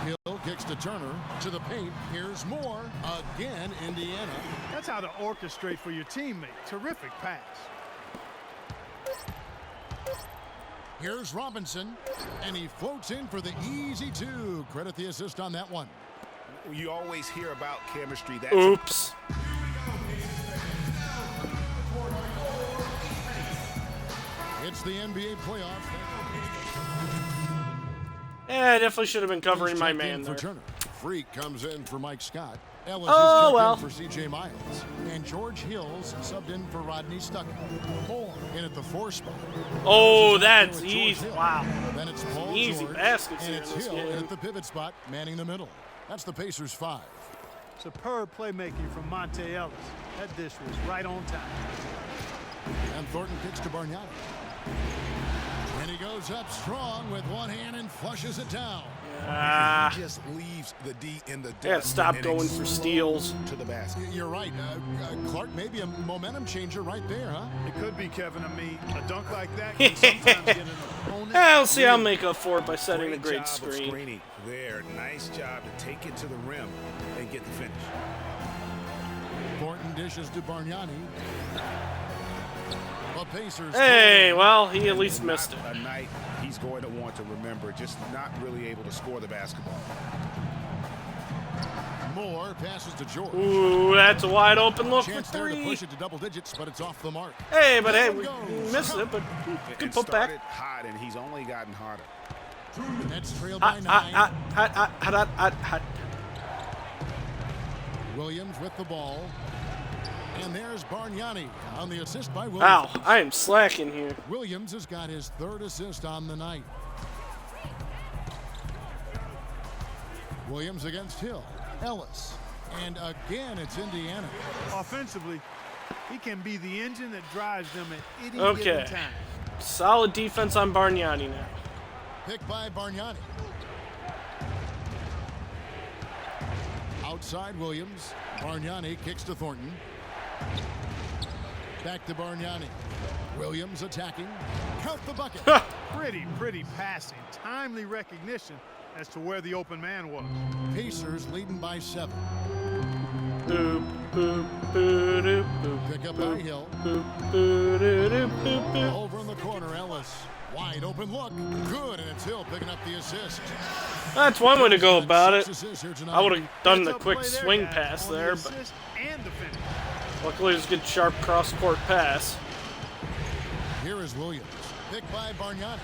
Hill kicks to Turner to the paint. Here's Moore. Again, Indiana. That's how to orchestrate for your teammate. Terrific pass. Here's Robinson. And he floats in for the easy 2. Credit the assist on that one. You always hear about chemistry. That's Oops. It's the NBA playoffs. Yeah, I definitely should have been covering my Check in man for there. Turner. Freak comes in for Mike Scott. Ellis Oh, is checked well. in for C.J. Miles. And George Hills subbed in for Rodney Stuckey. Moore in at the 4 spot. Oh, Ellis is out that's there with George easy. Hill. Wow. Then it's Paul Easy George, baskets and here it's in this Hill in game. at the pivot spot, manning the middle. That's the Pacers 5. Superb playmaking from Monte Ellis. That dish was right on time. And Thornton kicks to Bargnani. And he goes up strong with one hand and flushes it down. Ah. He just leaves the D in the dust. They gotta stop and going for steals. to the basket. You're right. Clark, maybe a momentum changer right there, huh? It could be, Kevin. I mean, a dunk like that can sometimes get an opponent. I'll see. I'll make up for it by setting a Great great job of screen. screening there. Nice job to take it to the rim and get the finish. Thornton dishes to Bargnani. The Pacers. Hey, well, he at least missed it. A night he's going to want to remember, just not really able to score the basketball. Moore passes to George. Ooh, that's a wide open look for Chance there to 3. push it to double digits, but it's off the mark. Hey, but hey, That we one goes. missed it, but good And put started back. hot, and he's only gotten hotter. Nets trail by Hot, 9. hot, hot, hot, hot, hot, hot, hot. Williams with the ball. And there's Bargnani on the assist by Williams. Wow, I am slacking here. Williams has got his 3rd assist on the night. Williams against Hill. Ellis. And again, it's Indiana. Offensively, he can be the engine that drives them at any Okay. given time. Solid defense on Bargnani now. Picked by Bargnani. Outside Williams. Bargnani kicks to Thornton. Back to Bargnani. Williams attacking. Count the bucket. Pretty passing. Timely recognition as to where the open man was. Pacers leading by 7. Boop, boop, boop, doop, boop, Pick up by Hill. boop, boop, doop, boop, boop. Over in the corner, Ellis. Wide open look. Good, and it's Hill picking up the assist. That's one way to go about it. 6 assists here tonight. I would have done the Good quick play there, swing guys, pass on the there, but assist and the finish. luckily it was a good sharp cross-court pass. Here is Williams. Picked by Bargnani.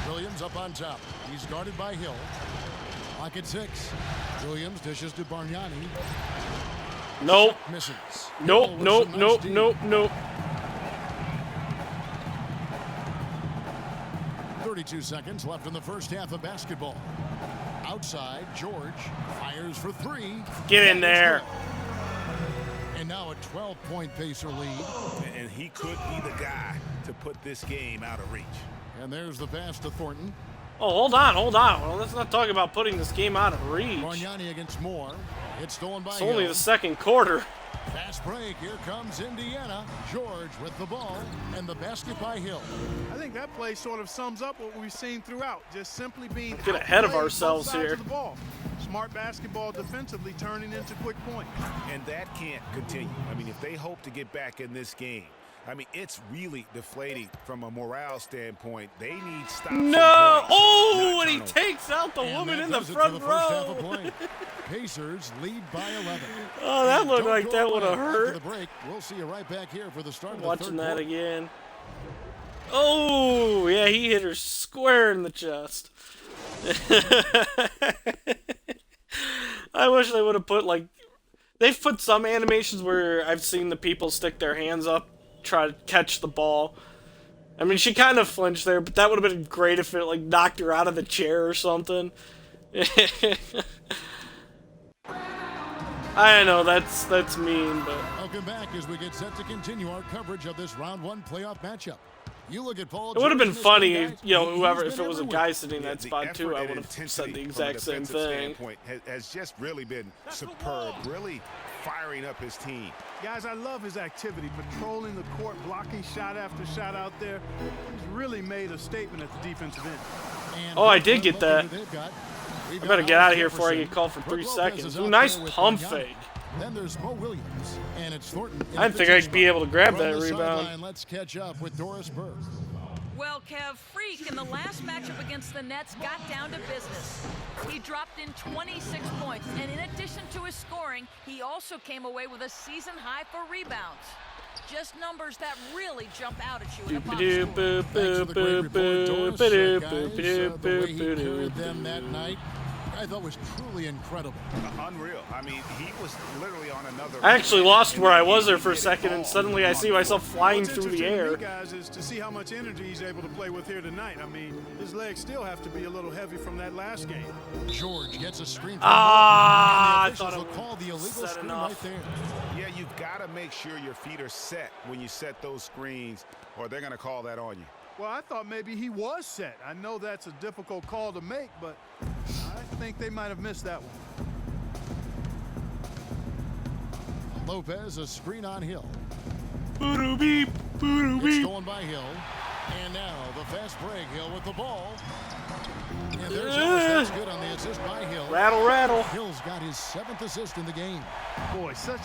Williams up on top. He's guarded by Hill. Clock at 6. Williams dishes to Bargnani. Nope. Misses. Nope, Hill with nope, some nice nope, D. nope, nope. 32 seconds left in the first half of basketball. Outside, George fires for three. Get in there. And now a 12-point Pacer lead. And he could be the guy to put this game out of reach. And there's the pass to Thornton. Oh, hold on, hold on. Well, let's not talk about putting this game out of reach. Bargnani against Moore. It's stolen by It's only Hill. the second quarter. Fast break. Here comes Indiana. George with the ball. And the basket by Hill. I think that play sort of sums up what we've seen throughout. Just simply being Get ahead of outplayed ourselves both sides here. of the ball. Smart basketball defensively turning into quick points. And that can't continue. I mean, if they hope to get back in this game, I mean, it's really deflating from a morale standpoint. They need stops. No! and points, Oh, not and he turnovers. takes out the And woman that in the does it for front the first half of row. play. Pacers lead by 11. Oh, that And looked don't like go that would have away. After hurt. the break, we'll see you right back here for the start of the Watching third that quarter. again. Oh, yeah, he hit her square in the chest. I wish they would have put, like, they've put some animations where I've seen the people stick their hands up, try to catch the ball. I mean, she kind of flinched there, but that would have been great if it, like, knocked her out of the chair or something. I know, that's mean, but... Welcome back as we get set to continue our coverage of this round one playoff matchup. You look at Paul It would have George been and this funny, guy, if, you know, he's whoever, been if it was a everywhere. guy sitting in that The spot too, effort I and would have said the intensity exact from a same defensive thing. standpoint has just really been superb, really firing up his team. Guys, I love his activity, patrolling the court, blocking shot after shot out there. He's really made a statement at the defensive end. And Oh, I Brooklyn did get looking that. who they've got. We've I got better get Alex out of here before I Jefferson. get called for Brook 3 Lopez seconds. is Ooh, out nice there with pump Bargnani. fake. Then there's Mo Williams, and it's Thornton. in I the didn't think I'd pitching be spot. able to grab From that the rebound. sideline, let's catch up with Doris Burke. Well, Kev, Freak in the last matchup against the Nets got down to business. He dropped in 26 points, and in addition to his scoring, he also came away with a season high for rebounds. Just numbers that really jump out at you in a box score. Thanks for the great report, Doris. Guys, the way he carried them that night, I thought was truly incredible. Unreal. I mean, he was literally on another. I actually lost where I was there for a second, and suddenly I see myself flying What's through the interesting to air. me, guys, is to see how much energy he's able to play with here tonight. I mean, his legs still have to be a little heavy from that last game. George gets a screen. Ah, I and the thought officials it will call the illegal said screen enough. right there. Yeah, you've got to make sure your feet are set when you set those screens, or they're going to call that on you. Well, I thought maybe he was set. I know that's a difficult call to make, but I think they might have missed that one. Lopez, a screen on Hill. Boo-doo beep, boo-doo It's beep. stolen by Hill. And now the fast break. Hill with the ball. And there's Ellis. That's good on the assist by Hill. Rattle, rattle. Hill's got his 7th assist in the game. Boy, such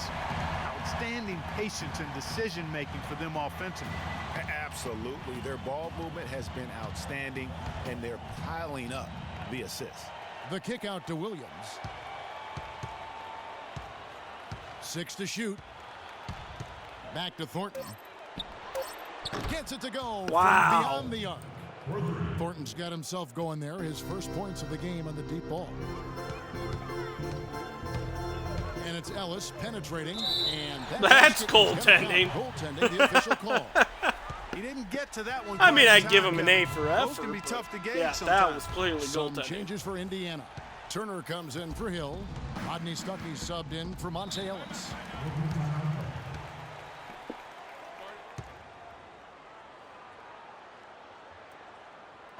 outstanding patience and decision-making for them offensively. Absolutely. Their ball movement has been outstanding, and they're piling up the assists. The kick out to Williams. 6 to shoot. Back to Thornton. Gets it to go from Wow. beyond the arc. Thornton's got himself going there. His first points of the game on the deep ball. And it's Ellis penetrating. And That's basket is gonna goaltending. count. Goaltending, the official call. He didn't get to that one. I mean, quite I'd give in him an time, A for Those effort. can be but tough to gauge yeah, sometimes. that was clearly Some goaltending. changes for Indiana. Turner comes in for Hill. Rodney Stuckey subbed in for Monte Ellis.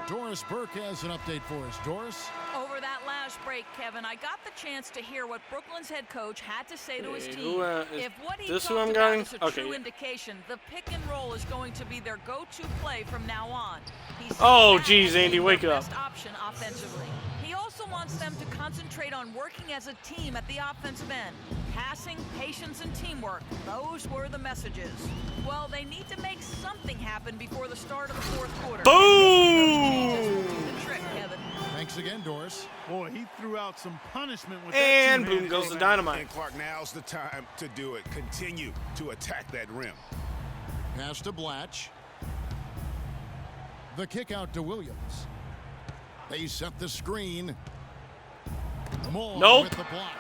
Doris Burke has an update for us. Doris? Over that last break, Kevin, I got the chance to hear what Brooklyn's head coach had to say to his Okay, team. who, is If what he this talked who I'm about going? is a Okay, true yeah. indication, the pick and roll is going to be their go-to play from now on. He said Oh, that geez, will Andy, be wake their up. best option offensively. He also wants them to concentrate on working as a team at the offensive end. Passing, patience, and teamwork. Those were the messages. Well, they need to make something happen before the start of the fourth quarter. Boom! The trick, Kevin. Thanks again, Doris. Boy, he threw out some punishment with And that boom two-handed goes the attack. dynamite. And Clark, now's the time to do it. Continue to attack that rim. Pass to Blatch. The kick out to Williams. They set the screen. Moore Nope. with the block.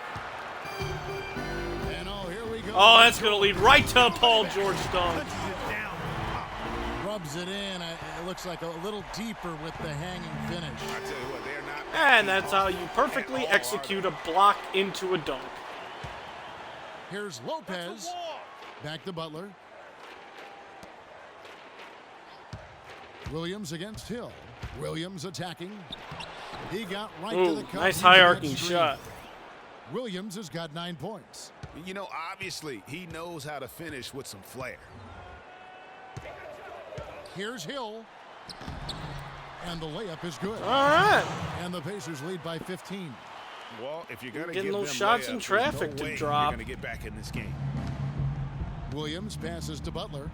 And oh, here go. Oh, that's going to lead right to a Paul George dunk. Rubs it in. It looks like a little deeper with the hanging finish. I tell you what, they're not. And that's how you perfectly execute a block into a dunk. Here's Lopez. Back to Butler. Williams against Hill. Williams attacking. He got right to the cup. Nice high arcing shot. Williams has got 9 points. You know, obviously, he knows how to finish with some flair. Here's Hill. And the layup is good. All right. And the Pacers lead by 15. Well, if you're going to Getting give those them shots layups, in traffic there's no to way drop. You're going to get back in this game. Williams passes to Butler.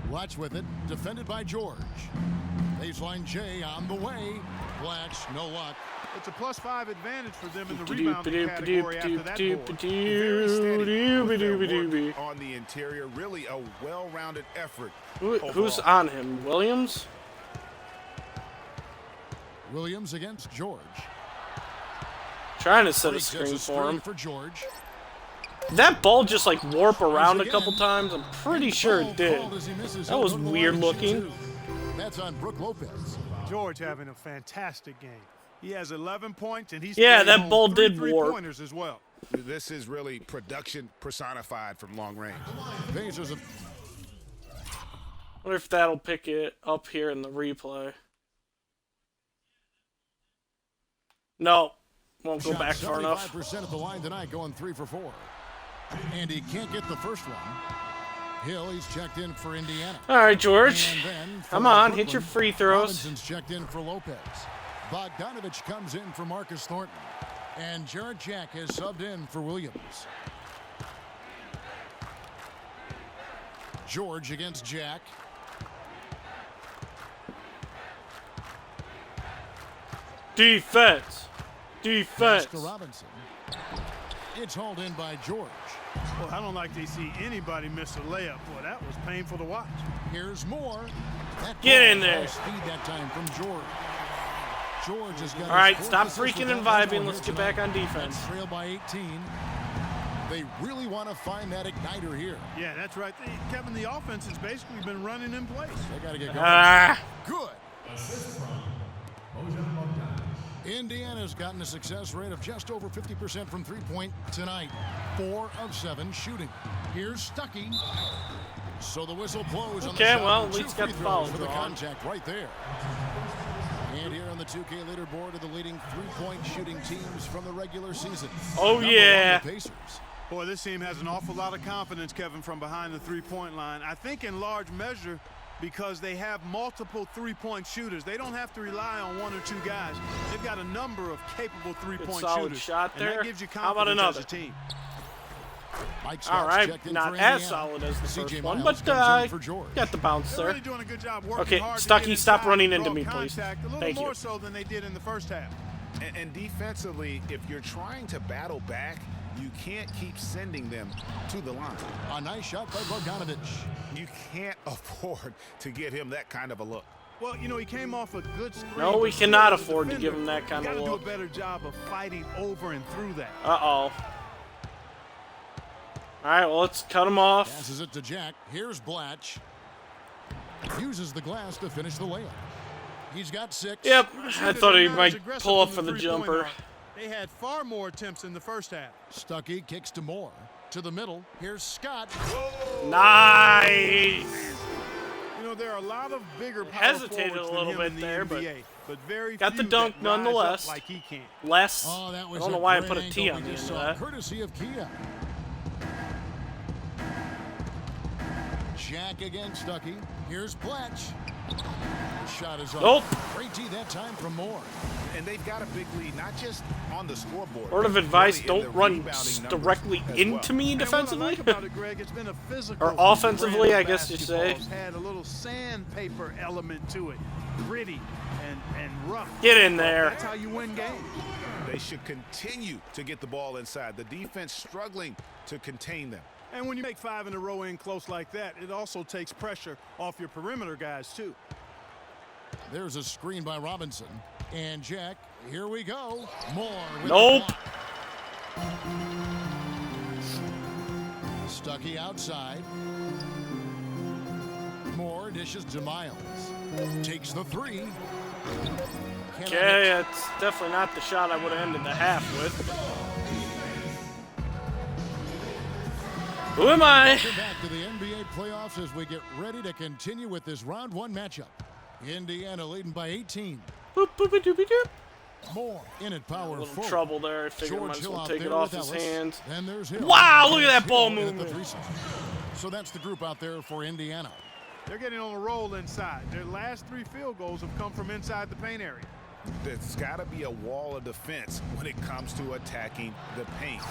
Watch with it. Defended by George. Baseline J on the way. Blatch, no luck. It's a +5 advantage for them in the rebounding category after that board. Very steady with their work on the interior. Really a well-rounded effort. Who's on him? Williams? Williams against George. Trying to set a Breaks screen us for him. for George. That ball just like warp around a couple times. I'm pretty sure it did. That was weird looking. That's on Brook Lopez. George having a fantastic game. He has 11 points, and he's that ball did warp. Three-pointers as well. This is really production personified from long range. Pacers have Wonder if that'll pick it up here in the replay. No, won't go back far enough. 75% at the line tonight, going 3 for 4. And he can't get the first one. Hill, he's checked in for Indiana. All right, George. And then Come for on, Brooklyn, hit your free throws. Robinson's checked in for Lopez. Bogdanovich comes in for Marcus Thornton. And Jarrett Jack has subbed in for Williams. George against Jack. Defense. Pass to Robinson. It's hauled in by George. Well, I don't like to see anybody miss a layup. Boy, that was painful to watch. Here's more. Get in there. Speed that time from George. George has got. All right, stop freaking and vibing. Let's get back on defense. Trail by 18. They really want to find that igniter here. Yeah, that's right. Kevin, the offense has basically been running in place. They got to get going. Ah. Good. Indiana's gotten a success rate of just over 50% from three-point tonight. 4 of 7 shooting. Here's Stuckey. So the whistle blows on the shot. Okay, well, at least got the foul for the drawn. contact right there. And here on the 2K leaderboard are the leading three-point shooting teams from the regular season. Oh, Number yeah. 1, the Pacers. Boy, this team has an awful lot of confidence, Kevin, from behind the three-point line. I think in large measure because they have multiple three-point shooters. They don't have to rely on 1 or 2 guys. They've got a number of capable three-point solid shooters. shot there. And that gives you How about confidence another? as a team. All right, not as solid as the first one, but got the bounce They're there. really doing a good job working Okay, hard to Stuckey, get stop inside running and into draw me, please. contact, a little Thank more you. so than they did in the first half. And defensively, if you're trying to battle back, you can't keep sending them to the line. A nice shot by Bogdanovich. You can't afford to give him that kind of a look. Well, you know, he came off a good screen. No, we but cannot still, as a afford to defender, give him that kind you of gotta look. do a better job of fighting over and through that. Uh-oh. All right, well, let's cut him off. Passes it to Jack. Here's Blatch. Uses the glass to finish the layup. He's got 6. Yep, I thought he Not as might aggressive pull up from for the three-point jumper. line. They had far more attempts in the first half. Stuckey kicks to Moore. To the middle. Here's Scott. Nice. You know, there are a lot of bigger power Hesitated forwards a little than him bit in the there, NBA, but very got the few dunk that rise up nonetheless. like he can. Less. Oh, that was I don't know a why I great put a T angle on we the just end of saw, that. courtesy of Kia. Jack against Stuckey. Here's Blatch. The shot is off. Nope. Great D that time from Moore. And they've got a big lead, not just on the scoreboard. Word of but advice, really in don't the run rebounding numbers directly as into well. me And defensively. what I like about it, Greg, it's been a physical Or offensively, brand I of guess you say. basketball. It's had a little sandpaper element to it, gritty and rough. Get in there. That's how you win games. They should continue to get the ball inside. The defense struggling to contain them. And when you make 5 in a row in close like that, it also takes pressure off your perimeter guys, too. There's a screen by Robinson. And Jack, here we go. Moore with Nope. the block. Stuckey outside. Moore dishes to Miles. Takes the three. Okay, it's definitely not the shot I would have ended the half with. Who am I? Welcome back to the NBA playoffs as we get ready to continue with this round one matchup. Indiana leading by 18. Boop, boopy, doopy, doop. Moore in at power A little forward. trouble there. I figured I might as well take it off his hands. Then there's Hill. Wow, look at that ball Hill in at the movement. threesome. So that's the group out there for Indiana. They're getting on a roll inside. Their last 3 field goals have come from inside the paint area. There's got to be a wall of defense when it comes to attacking the paint.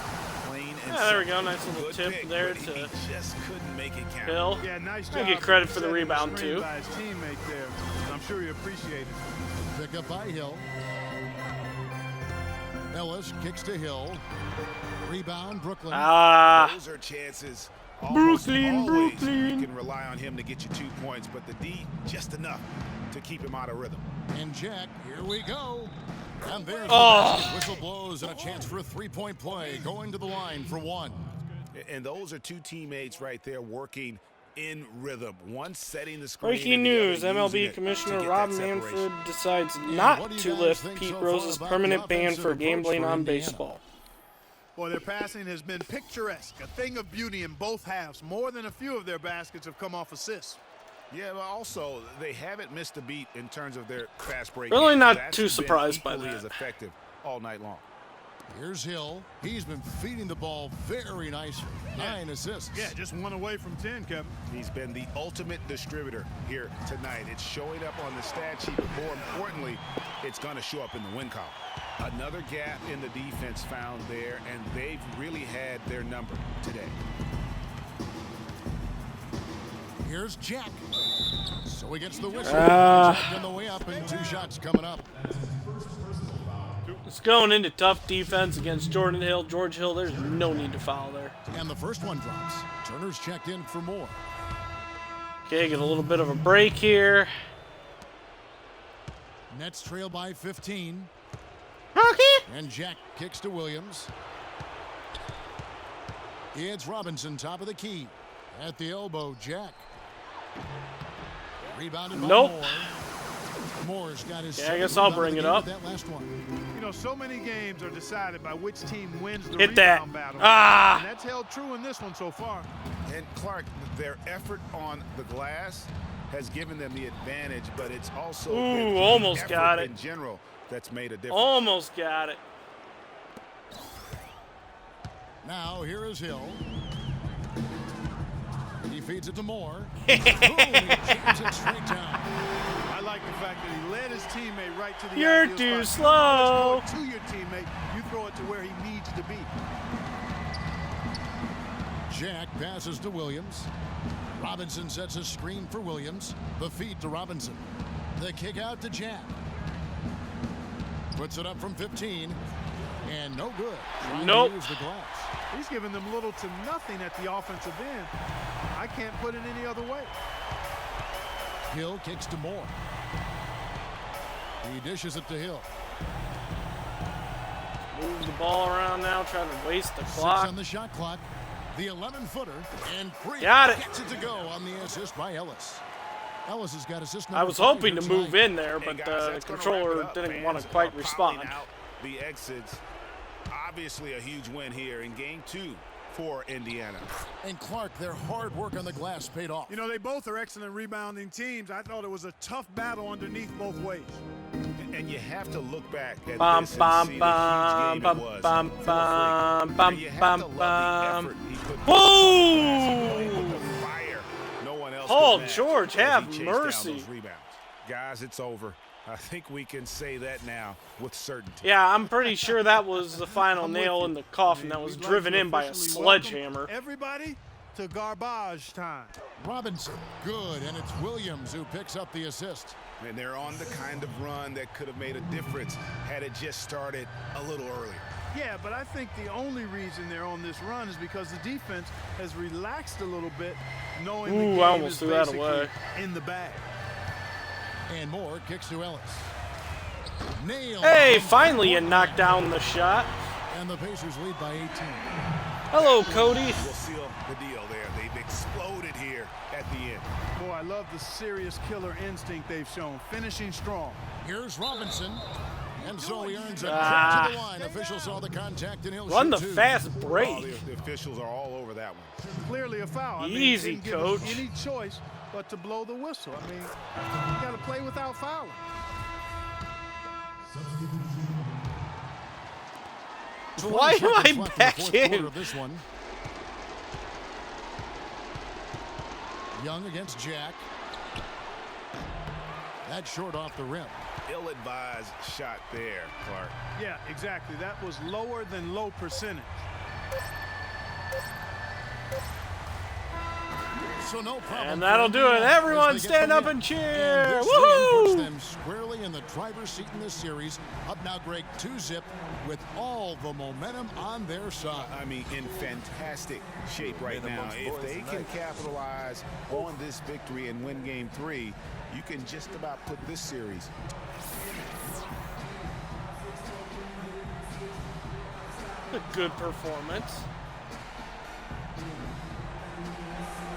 Plain and Yeah, there we simple. go. Nice little Good tip pick, there but to he just couldn't make it count. Hill. Yeah, nice I job. get credit for the setting rebound, screen too. by his teammate there. I'm sure he appreciated it. Pick up by Hill. Ellis kicks to Hill. Rebound, Brooklyn. Ah. Those are chances. Almost Brooklyn, always Brooklyn. you can rely on him to get you 2 points, but the D just enough to keep him out of rhythm. And Jack, here we go. And there's the Oh. basket. Whistle blows and a chance for a three-point play. Going to the line for one. And those are 2 teammates right there working in rhythm. One setting the screen. Breaking and the other news, using MLB it to Commissioner get Rob that separation. Manfred decides what not do you to guys lift think Pete so far Rose's about permanent the ban offensive for approach gambling for on Indiana? baseball. Well, their passing has been picturesque, a thing of beauty in both halves. More than a few of their baskets have come off assists. Yeah, but also they haven't missed a beat in terms of their fast break. Really game. not That's too been surprised by equally that. as effective all night long. Here's Hill. He's been feeding the ball very nicely. 9 assists. Yeah, just 1 away from 10, Kevin. He's been the ultimate distributor here tonight. It's showing up on the stat sheet, but more importantly, it's going to show up in the win column. Another gap in the defense found there, and they've really had their number today. Here's Jack. So he gets the whistle. Ah. Jack on the way up and 2 shots coming up. It's going into tough defense against Jordan Hill. George Hill, there's no need to foul there. And the first one drops. Turner's checked in for more. Okay, get a little bit of a break here. Nets trail by 15. Okay. And Jack kicks to Williams. It's Robinson, top of the key. At the elbow, Jack. Rebounded by Nope. Moore. Moore's got his Yeah, I guess second I'll rebound of bring the it game up. with That last one. You know, so many games are decided by which team wins the Hit that. rebound battle. Ah. And that's held true in this one so far. And Clark, their effort on the glass has given them the advantage, but it's also been the almost effort got it. in general that's made a difference. Almost got it. Now here is Hill. He feeds it to Moore. Boom, he jams it straight down. I like the fact that he led his teammate right to the You're ideal too spot. slow. You throw it to your teammate, you throw it to where he needs to be. Jack passes to Williams. Robinson sets a screen for Williams. The feed to Robinson. The kick out to Jack. Puts it up from 15. And no good. Trying Nope. to use the glass. He's giving them little to nothing at the offensive end. I can't put it any other way. Hill kicks to Moore. He dishes it to Hill. Move the ball around now, trying to waste the 6 clock. on the shot clock. The 11-footer. And Freak Got it. gets it to go on the assist by Ellis. Ellis has got assist number I was 5 hoping here to move tonight. in there, but And guys, the that's gonna controller wrap it up. didn't want to Fans quite are respond. pounding out the exits. Obviously a huge win here in game 2 for Indiana. And Clark, their hard work on the glass paid off. You know, they both are excellent rebounding teams. I thought it was a tough battle underneath both ways. And you have to look back at Bum, this bum, and see bum, the huge game bum, it was. bum, for bum, Freak. bum, You have bum, to love bum. the effort he put Whoa! with the fire. No one else Paul could match George, as he have chased down mercy. those rebounds. Guys, it's over. I think we can say that now with certainty. Yeah, I'm pretty sure that was the final nail in the coffin that was We'd like driven to in by a officially welcome sledgehammer. Everybody to garbage time. Robinson, good, and it's Williams who picks up the assist. And they're on the kind of run that could have made a difference had it just started a little earlier. Yeah, but I think the only reason they're on this run is because the defense has relaxed a little bit, knowing the Ooh, game I almost is threw that basically away. in the bag. And Moore kicks to Ellis. Nailed. Hey, finally you knocked down the shot. And the Pacers lead by 18. Hello, That Cody. will seal the deal there. They've exploded here at the end. Boy, I love the serious killer instinct they've shown, finishing strong. Here's Robinson. And so he earns a trip to the line. Officials saw the contact and he'll Run the shoot two. fast Oh, break. the officials are all over that one. Clearly a foul. I mean, Easy, didn't give coach. us any choice but to blow the whistle. I mean, you got to play without fouling. Why am I 20 seconds left in the back fourth quarter in? of this one. Young against Jack. That's short off the rim. Ill-advised shot there, Clark. Yeah, exactly. That was lower than low percentage. So no problem. And that'll do it. Everyone stand up and cheer. And this win puts Woohoo! them squarely in the driver's seat in this series. Up now, Greg, 2-zip with all the momentum on their side. I mean, in fantastic shape right now. If they can capitalize on this victory and win game 3, you can just about put this series. A good performance.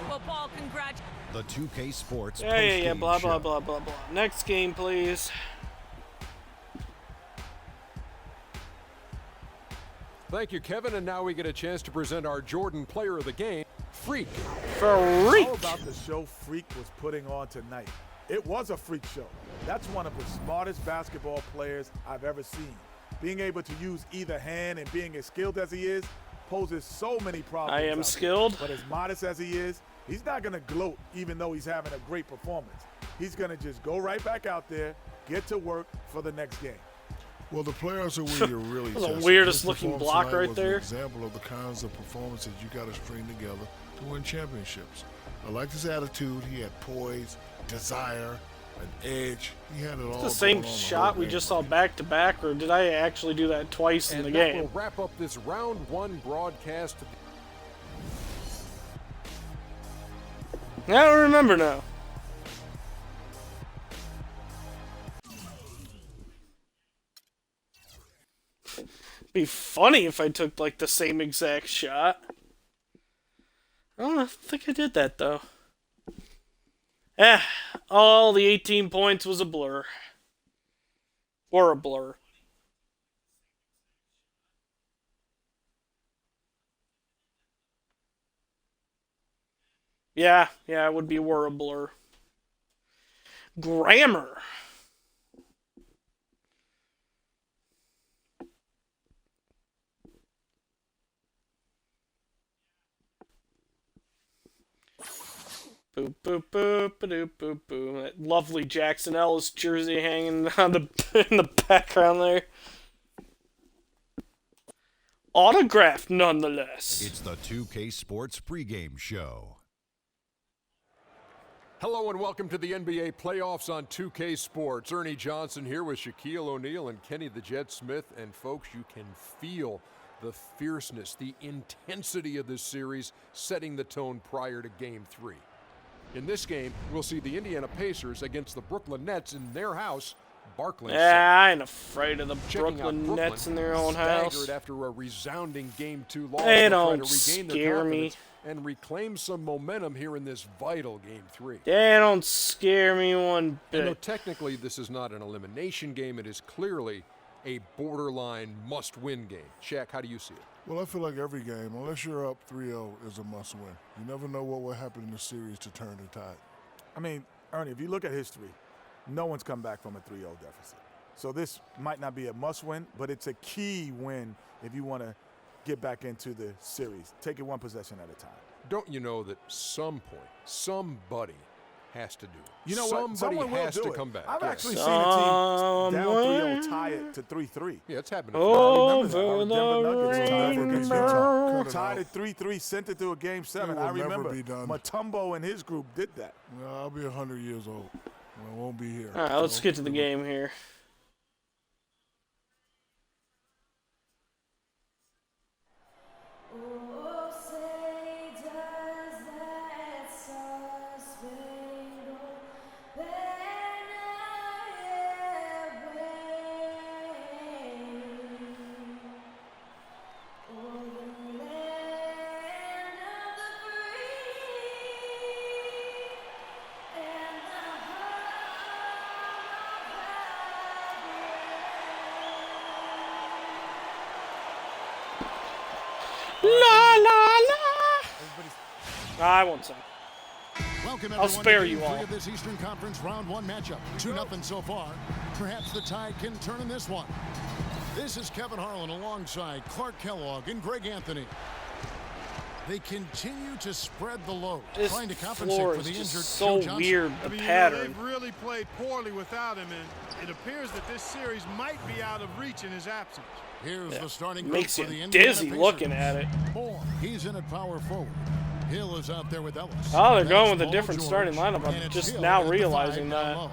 Well, Paul, congrats. The 2K Sports Yeah, postgame blah, blah, show. blah, blah, blah. Next game, please. Thank you, Kevin. And now we get a chance to present our Jordan Player of the Game, Freak. Freak. All about the show Freak was putting on tonight. It was a freak show. That's one of the smartest basketball players I've ever seen. Being able to use either hand and being as skilled as he is poses so many problems. I am out there. skilled. But as modest as he is, he's not going to gloat even though he's having a great performance. He's going to just go right back out there, get to work for the next game. Well, the players are where you're really That's the tested. weirdest His looking performance block tonight right was there. An example of the kinds of performances you got to string together to win championships. I liked his attitude. He had poise, desire, an edge. He had it all. It's the same going on shot whole we game. just saw back to back, or did I actually do that twice in And the that game? will wrap up this round 1 broadcast. I don't remember now. Be funny if I took like the same exact shot. I don't think I did that though. All the 18 points was a blur. Or a blur. Yeah, it would be were a blur. Grammar. Boop, boop, boop, boop, boop, boop. That lovely Jackson Ellis jersey hanging on in the background there. Autographed nonetheless. It's the 2K Sports pregame show. Hello and welcome to the NBA playoffs on 2K Sports. Ernie Johnson here with Shaquille O'Neal and Kenny the Jet Smith. And folks, you can feel the fierceness, the intensity of this series setting the tone prior to Game 3. In this game, we'll see the Indiana Pacers against the Brooklyn Nets in their house, Barclays Center. Yeah, I ain't afraid of the Checking out Brooklyn Nets in their own house. staggered after a resounding Game 2 loss. They They'll don't try to regain scare their me. confidence and reclaim some momentum here in this vital Game 3. They don't scare me one And though bit. technically this is not an elimination game, it is clearly a borderline must-win game. Shaq, how do you see it? Well, I feel like every game, unless you're up 3-0, is a must-win. You never know what will happen in the series to turn the tide. I mean, Ernie, if you look at history, no one's come back from a 3-0 deficit. So this might not be a must-win, but it's a key win if you want to get back into the series. Take it one possession at a time. Don't you know that some point, somebody has to do it? You know what? Somebody Someone will has do to it. come back. I've Yes. actually seen a team down Someone. 3-0 tie it to 3-3. Yeah, it's happened. Over Denver Nuggets tied for against rainbow. Utah. Cut it Tied out. at 3-3, sent it to a Game 7. will I never remember be done. Mutombo and his group did that. Well, I'll be 100 years old. I won't be here. All right, let's get to the game here. La la la. I won't say. Welcome I'll spare you all. of this Eastern Conference Round 1 matchup. 2-0 so far. Perhaps the tide can turn in this one. This is Kevin Harlan alongside Clark Kellogg and Greg Anthony. They continue to spread the load, trying to compensate for the injured so Joe Johnson. weird, the You know, pattern. they've really played poorly without him, and it appears that this series might be out of reach in his absence. Here's the starting group Makes for you the Indiana dizzy Pacers. looking at it. Moore, he's in at power forward. Hill is out there with Ellis. Oh, they're That's going with a Paul different George, starting lineup. and I'm it's just Hill now at the realizing 5 that down low.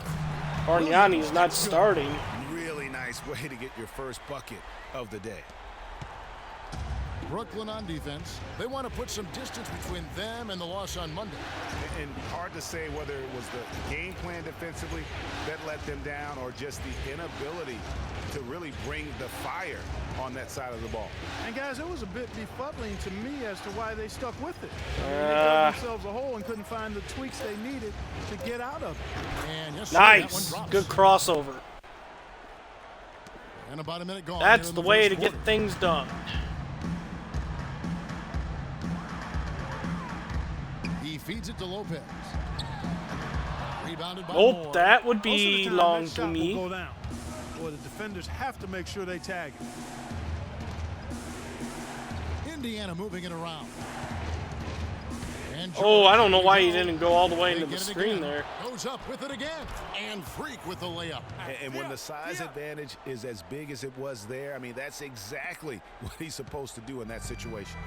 Bargnani's not starting. Really nice way to get your first bucket of the day. Brooklyn on defense. They want to put some distance between them and the loss on Monday. And hard to say whether it was the game plan defensively that let them down or just the inability to really bring the fire on that side of the ball. And guys, it was a bit befuddling to me as to why they stuck with it. They dug themselves a hole and couldn't find the tweaks they needed to get out of it. And yes, sir, that one Nice. drops. Good crossover. And about a minute gone. That's here in the way to first get quarter. things done. He feeds it to Lopez. Rebounded by Oh, Moore. that would Most of the be time, long that to shot me. will go down. Boy, the defenders have to make sure they tag it. Indiana moving it around. And Oh, I don't know George, why here he we go. didn't go all the way They into the get it screen again. there. Goes up with it again. And Freak with the layup. And when the size advantage is as big as it was there, I mean, that's exactly what he's supposed to do in that situation.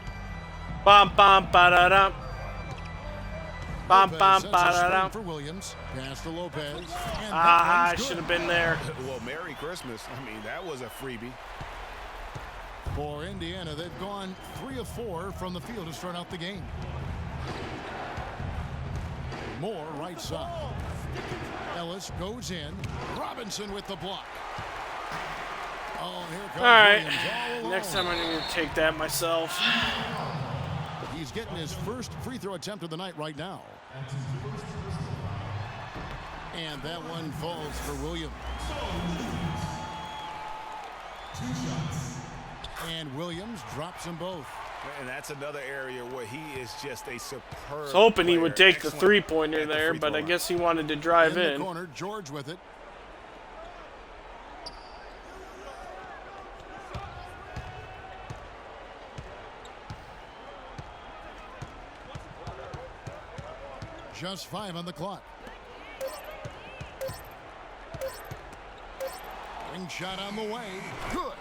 Bum bum ba da dum. Bum Lopez bum sets ba a da screen dum. for Williams. Pass to Lopez. And Ah, I that one's should good. have been there. Well, Merry Christmas. I mean, that was a freebie. For Indiana, they've gone 3 of 4 from the field to start out the game. Moore right side. Ellis goes in. Robinson with the block. Oh, here comes All right. Williams all alone. Next time I need to take that myself. He's getting his first free throw attempt of the night right now. And that one falls for Williams. And Williams drops them both. And that's another area where he is just a superb I was hoping he would player. take the Excellent three-pointer at the there, free but throw I line. guess he wanted to drive In the in. corner, George with it. Just 5 on the clock. Ring shot on the way. Good.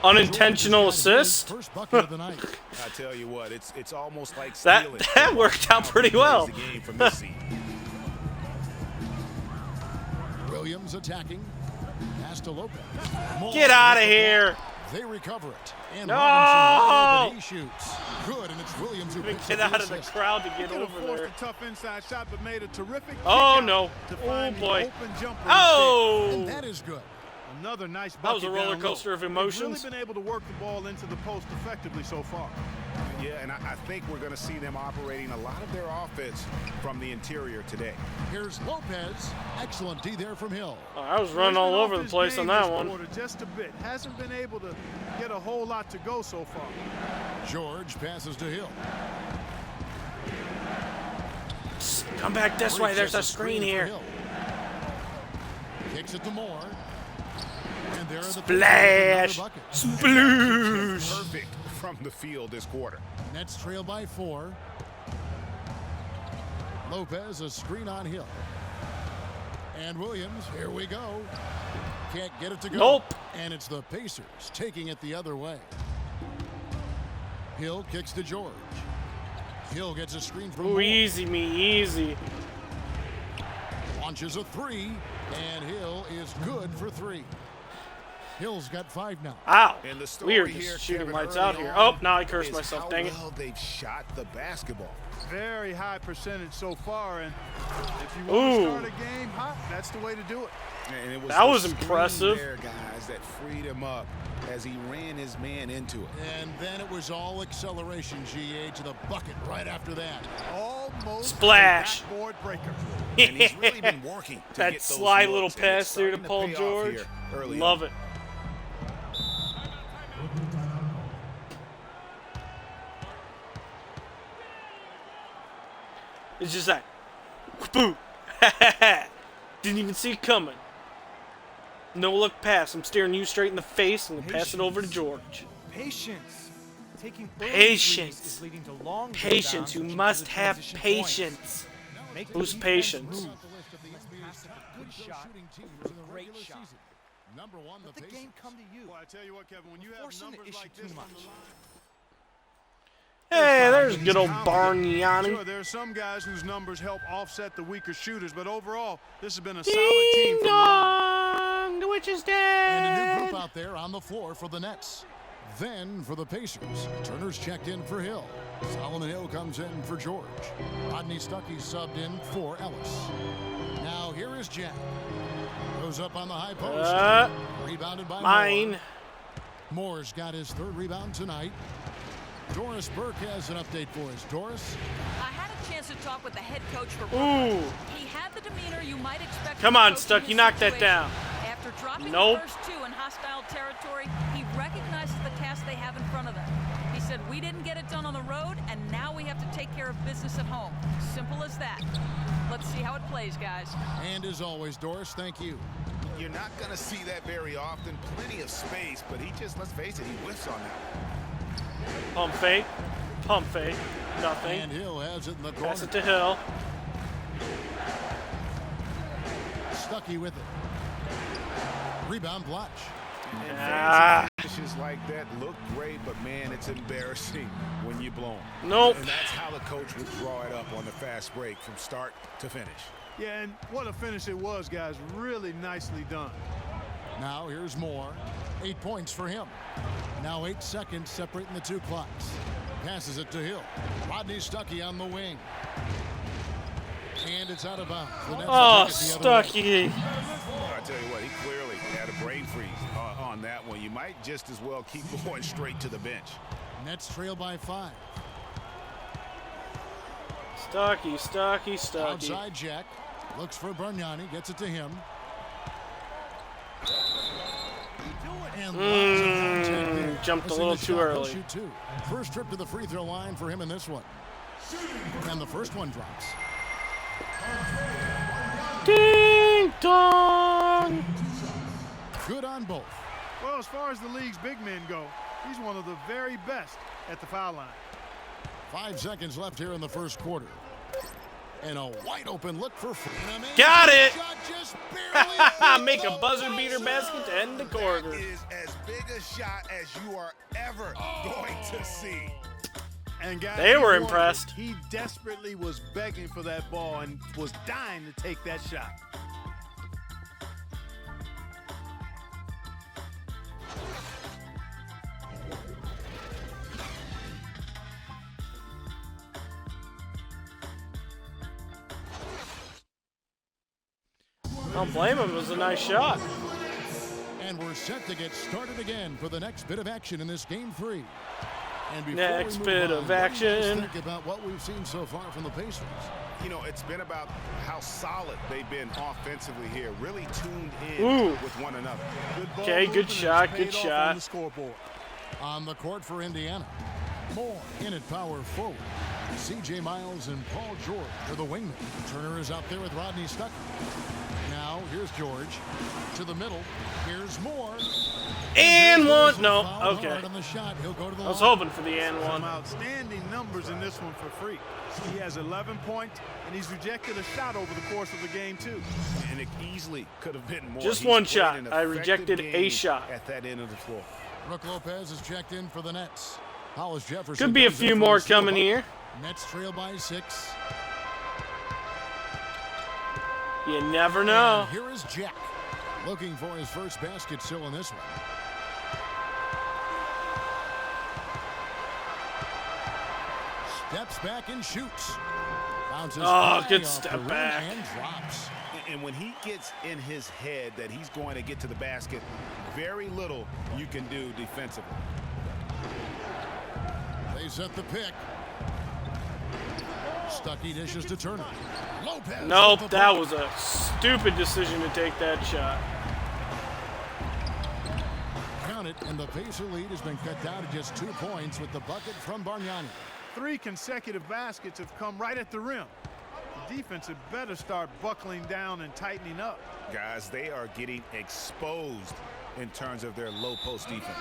Unintentional George has got his assist. First bucket of the night. I tell you what, it's almost like That stealing. that worked out pretty well. The game from this seat. Williams attacking. Pass to Lopez. Moore Get out of with the here. ball. They recover it. And No! Robinson wide open, he shoots. Good, and it's Williams who picks Get up the out of the assist. crowd to He get could have over forced there. a tough inside shot, but made a terrific Oh, kick no. out to Oh, find the boy. open jumper And Oh! that is good. Another nice That was bucket a roller down low. coaster of They've emotions. really been able to work the ball into the post effectively so far. Yeah, and I think we're going to see them operating a lot of their offense from the interior today. Here's Lopez. Excellent D there from Hill. Oh, I was running all over the place on that one. Just a bit. Hasn't been able to get a whole lot to go so far. George passes to Hill. Come back this way. There's a screen for here. Hill. Kicks it to Moore. And there are the Splash. another bucket. Sploosh. Perfect from the field this quarter. Nets trail by 4. Lopez, a screen on Hill. And Williams, here we go. Can't get it to go. Nope. And it's the Pacers taking it the other way. Hill kicks to George. Hill gets a screen from Ooh, Moore. easy me, easy. Launches a 3, and Hill is good for 3. Hill's got 5 now. Ow. And the story We are here, just shooting Kevin, lights early out here. on Oh, now I cursed is myself. how Dang it. well they've shot the basketball. Very high percentage so far, and if you want Ooh. to start a game hot, that's the way to do it. And it was That the was screen impressive. there, guys, that freed him up as he ran his man into it. And then it was all acceleration, GA, to the bucket right after that. Almost Splash. a backboard breaker. And he's really been working to That get those sly looks, little and it's pass there to starting Paul pay off George. here early Love on. it. It's just like, boom. Didn't even see it coming. No look pass. I'm staring you straight in the face and pass it over to George. Patience. Taking Patience. is leading to long Patience. rebounds, You which must equals have transition patience. points. Make the Who's defense patience? move. Pass a good shot. Great shot. Number one, Let the game come to you. Well, I tell you what, Kevin, when you have Forcing the numbers issue like too this on much. the line. Hey, there's good old Bargnani. Sure, there are some guys whose numbers help offset the weaker shooters, but overall, this has been a solid team from the line. Ding dong, the witch is And a new dead. group out there on the floor for the Nets. Then for the Pacers, Turner's checked in for Hill. Solomon Hill comes in for George. Rodney Stuckey subbed in for Ellis. Now here is Jack. Goes up on the high post. Rebounded by Mine. Moore. Moore's got his third rebound tonight. Doris Burke has an update for us. Doris? I had a chance to talk with the head coach for Ooh. Brooklyn. He had the demeanor you might expect. Come from a on, coach in Stuck, his you knocked that situation. down. After dropping Nope. the first two in hostile territory, he recognizes the task they have in front of them. He said, "We didn't get it done on the road, and now we have to take care of business at home." Simple as that. Let's see how it plays, guys. And as always, Doris, thank you. You're not going to see that very often. Plenty of space, but he just, let's face it, he whiffs on that. Pump fake. Pump fake. Nothing. And Hill has it in the corner. Pass it to Hill. Stuckey with it. Rebound Blotch. And Ah. fancy finishes like that look great, but man, it's embarrassing when you blow them. Nope. And that's how the coach would draw it up on the fast break from start to finish. Yeah, and what a finish it was, guys. Really nicely done. Now here's Moore. 8 points for him. Now 8 seconds separating the two clocks. Passes it to Hill. Rodney Stuckey on the wing. And it's out of bounds. The Nets Oh, will take it the other way. Stuckey. I tell you what, he clearly had a brain freeze on that one. You might just as well keep going straight to the bench. Nets trail by 5. Stuckey, Stuckey, Stuckey. Outside Jack. Looks for Bargnani. Gets it to him. And Jumped a Missing little the too shot. He'll early. shoot 2. First trip to the free throw line for him in this one. And the first one drops. Ding dong. Good on both. Well, as far as the league's big men go, he's one of the very best at the foul line. 5 seconds left here in the first quarter. And a wide open look for Got it. Shot just barely Make a buzzer beater basket to end the quarter. That is as big a shot as you are ever going to see. And guys, They he were wanted impressed. it. He desperately was begging for that ball and was dying to take that shot. Don't blame him. It was a nice shot. And we're set to get started again for the next bit of action in this game 3. And before Next we move bit on, of what do you guys action. think about what we've seen so far from the Pacers? You know, it's been about how solid they've been offensively here, really tuned in Ooh. with one another. Good ball Okay, good movement, and shot, it's good paid off shot. on the scoreboard. On the court for Indiana. Moore in at power forward. C.J. Miles and Paul George are the wingmen. Turner is out there with Rodney Stuckey. Now here's George to the middle. Here's Moore. And there's one. No. foul Okay. hard on the shot. He'll go to the I was line. hoping for the and Some one. outstanding numbers in this one for Freak. He has 11 points, and he's rejected a shot over the course of the game, too. And it easily could have been more. Just He's one played shot. an I effective rejected a game shot. at that end of the floor. Brooke Lopez is checked in for the Nets. Hollis Jefferson Could be a comes in few for more the steal. coming here. Nets trail by 6. You never know. And here is Jack, looking for his first basket still in this one. Steps back and shoots. Bounces Oh, high good off step the rim back. and drops. And when he gets in his head that he's going to get to the basket, very little you can do defensively. They set the pick. Stuckey dishes to Turner. Lopez. Nope, with the that block. was a stupid decision to take that shot. Count it, and the Pacer lead has been cut down to just 2 points with the bucket from Bargnani. 3 consecutive baskets have come right at the rim. The defense had better start buckling down and tightening up. Guys, they are getting exposed in terms of their low post defense.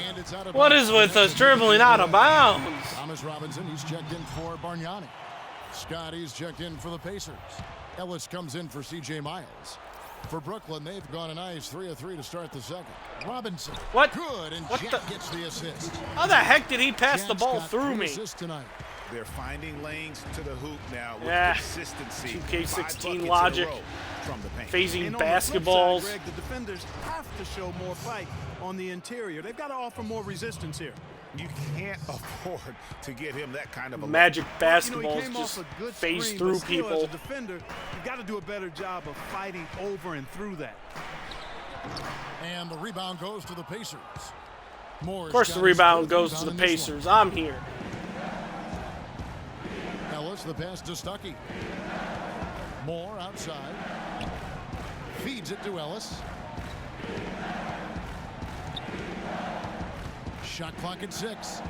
And it's out of What bounds. is with us dribbling out of bounds? Thomas Robinson, he's checked in for Bargnani. Scotty's checked in for the Pacers. Ellis comes in for C.J. Miles. For Brooklyn, they've gone a nice 3 of 3 to start the second. Robinson, What? good, and What Jack gets the assist. How the heck did he pass the Jack's ball got through 3 me? assists tonight. They're finding lanes to the hoop now with Yeah. consistency. 2K16 5 buckets in a logic. row from the paint. Phasing And on the flip side, basketballs. Greg, the defenders have to show more fight on the interior. They've got to offer more resistance here. You can't afford to get him that kind of a Magic He basketballs came just off a good phase screen, through but still, people. As a defender, you've got to do a better job of fighting over and through that. And the rebound goes to the Pacers. Of course the rebound goes to the Pacers. I'm here. Ellis, the pass to Stuckey. Moore outside. Feeds it to Ellis. Shot clock at 6.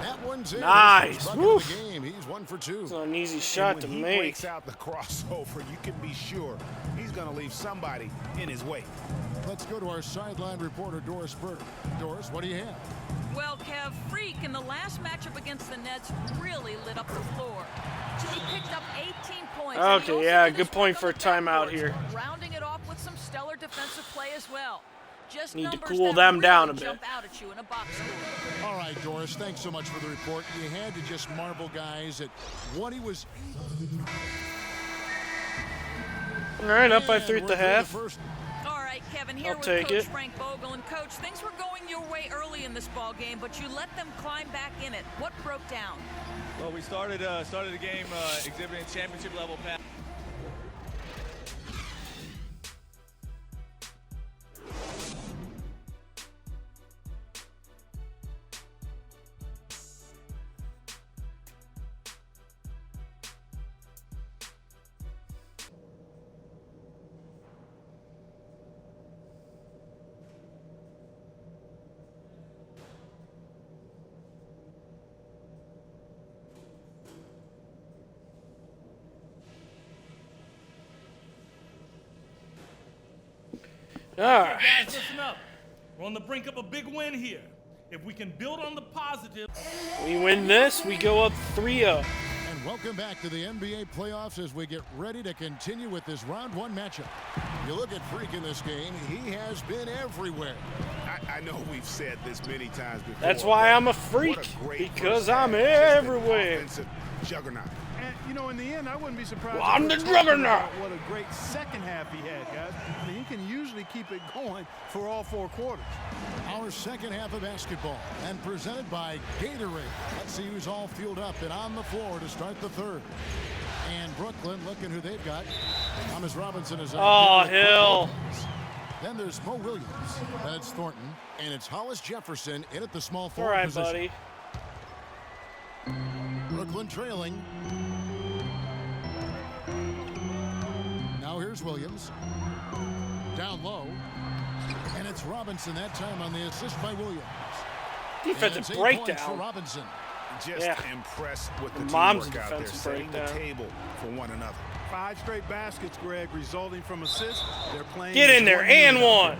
That one's in. Nice. First bucket Woof. of the game. He's 1 for 2. It's not an easy And shot when to he make. breaks out the crossover, you can be sure he's going to leave somebody in his way. Let's go to our sideline reporter, Doris Burke. Doris, what do you have? Well, Kev, Freak in the last matchup against the Nets really lit up the floor. He picked up 18 points. and he Okay, also yeah, did good his point work for on a the timeout backboards, here. rounding it off with some stellar defensive play as well. Just Need to numbers cool that them down really a bit. jump out at you in a box score. All right, Doris, thanks so much for the report. You had to just marvel, guys, at what he was. All right, up by And 3 at we're the through half. All first. right, Kevin, here I'll with take Coach it. Frank Vogel. And, Coach, things were going your way early in this ball game, but you let them climb back in it. What broke down? Well, we started the game exhibiting championship level pass. All right. Guys, listen up. We're on the brink of a big win here. If we can build on the positive. We win this, we go up 3-0. And welcome back to the NBA playoffs as we get ready to continue with this round 1 matchup. You look at Freak in this game, he has been everywhere. I know we've said this many times before. That's why I'm a what freak, great because first half. I'm Just an everywhere. offensive juggernaut. And, you know, in the end, I wouldn't be surprised. Well, I'm if the we're talking juggernaut. about what a great second half he had, guys. I mean, he can usually keep it going for all 4 quarters. Our second half of basketball and presented by Gatorade. Let's see who's all fueled up and on the floor to start the third. And Brooklyn, looking who they've got. Thomas Robinson is Oh, there with hell. points. Then there's Mo Williams. Then it's Thornton. And it's Hollis Jefferson in at the small All forward right, position. buddy. Brooklyn trailing. Now here's Williams. Down low. And it's Robinson that time on the assist by Williams. Defensive And it's 8 points for breakdown. Robinson. Just Yeah. impressed with the Mom's teamwork out there, defensive setting the breakdown. table for one another. 5 straight baskets, Greg, resulting from assists. They're playing. Get in as there, one and unit. one.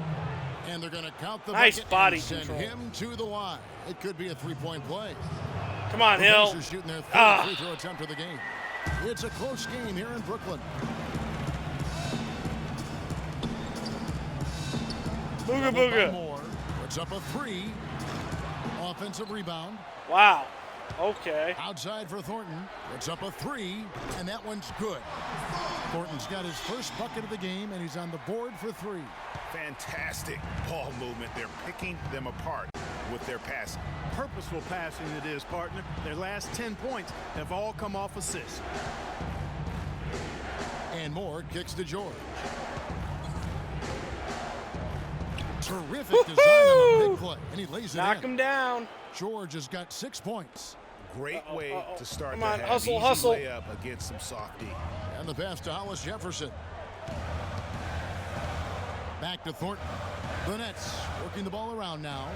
And they're going to count the Nice bucket body and send control. him to the line. It could be a 3-point play. Come on, The Hill. Pacers shooting their third Ah. free throw attempt of the game. It's a close game here in Brooklyn. Booga Doubled by booga. Moore. Puts up a 3. Offensive rebound. Wow. Okay. Outside for Thornton. Puts up a 3. And that one's good. Thornton's got his first bucket of the game, and he's on the board for 3. Fantastic ball movement. They're picking them apart with their passing. Purposeful passing it is, partner. Their last 10 points have all come off assists. And Moore kicks to George. Terrific design on the big play, and he lays it Knock in. him down. George has got 6 points. Great way to start Come the on, half. hustle, Easy hustle. layup against some soft D. And the pass to Hollis Jefferson. Back to Thornton. The Nets working the ball around now.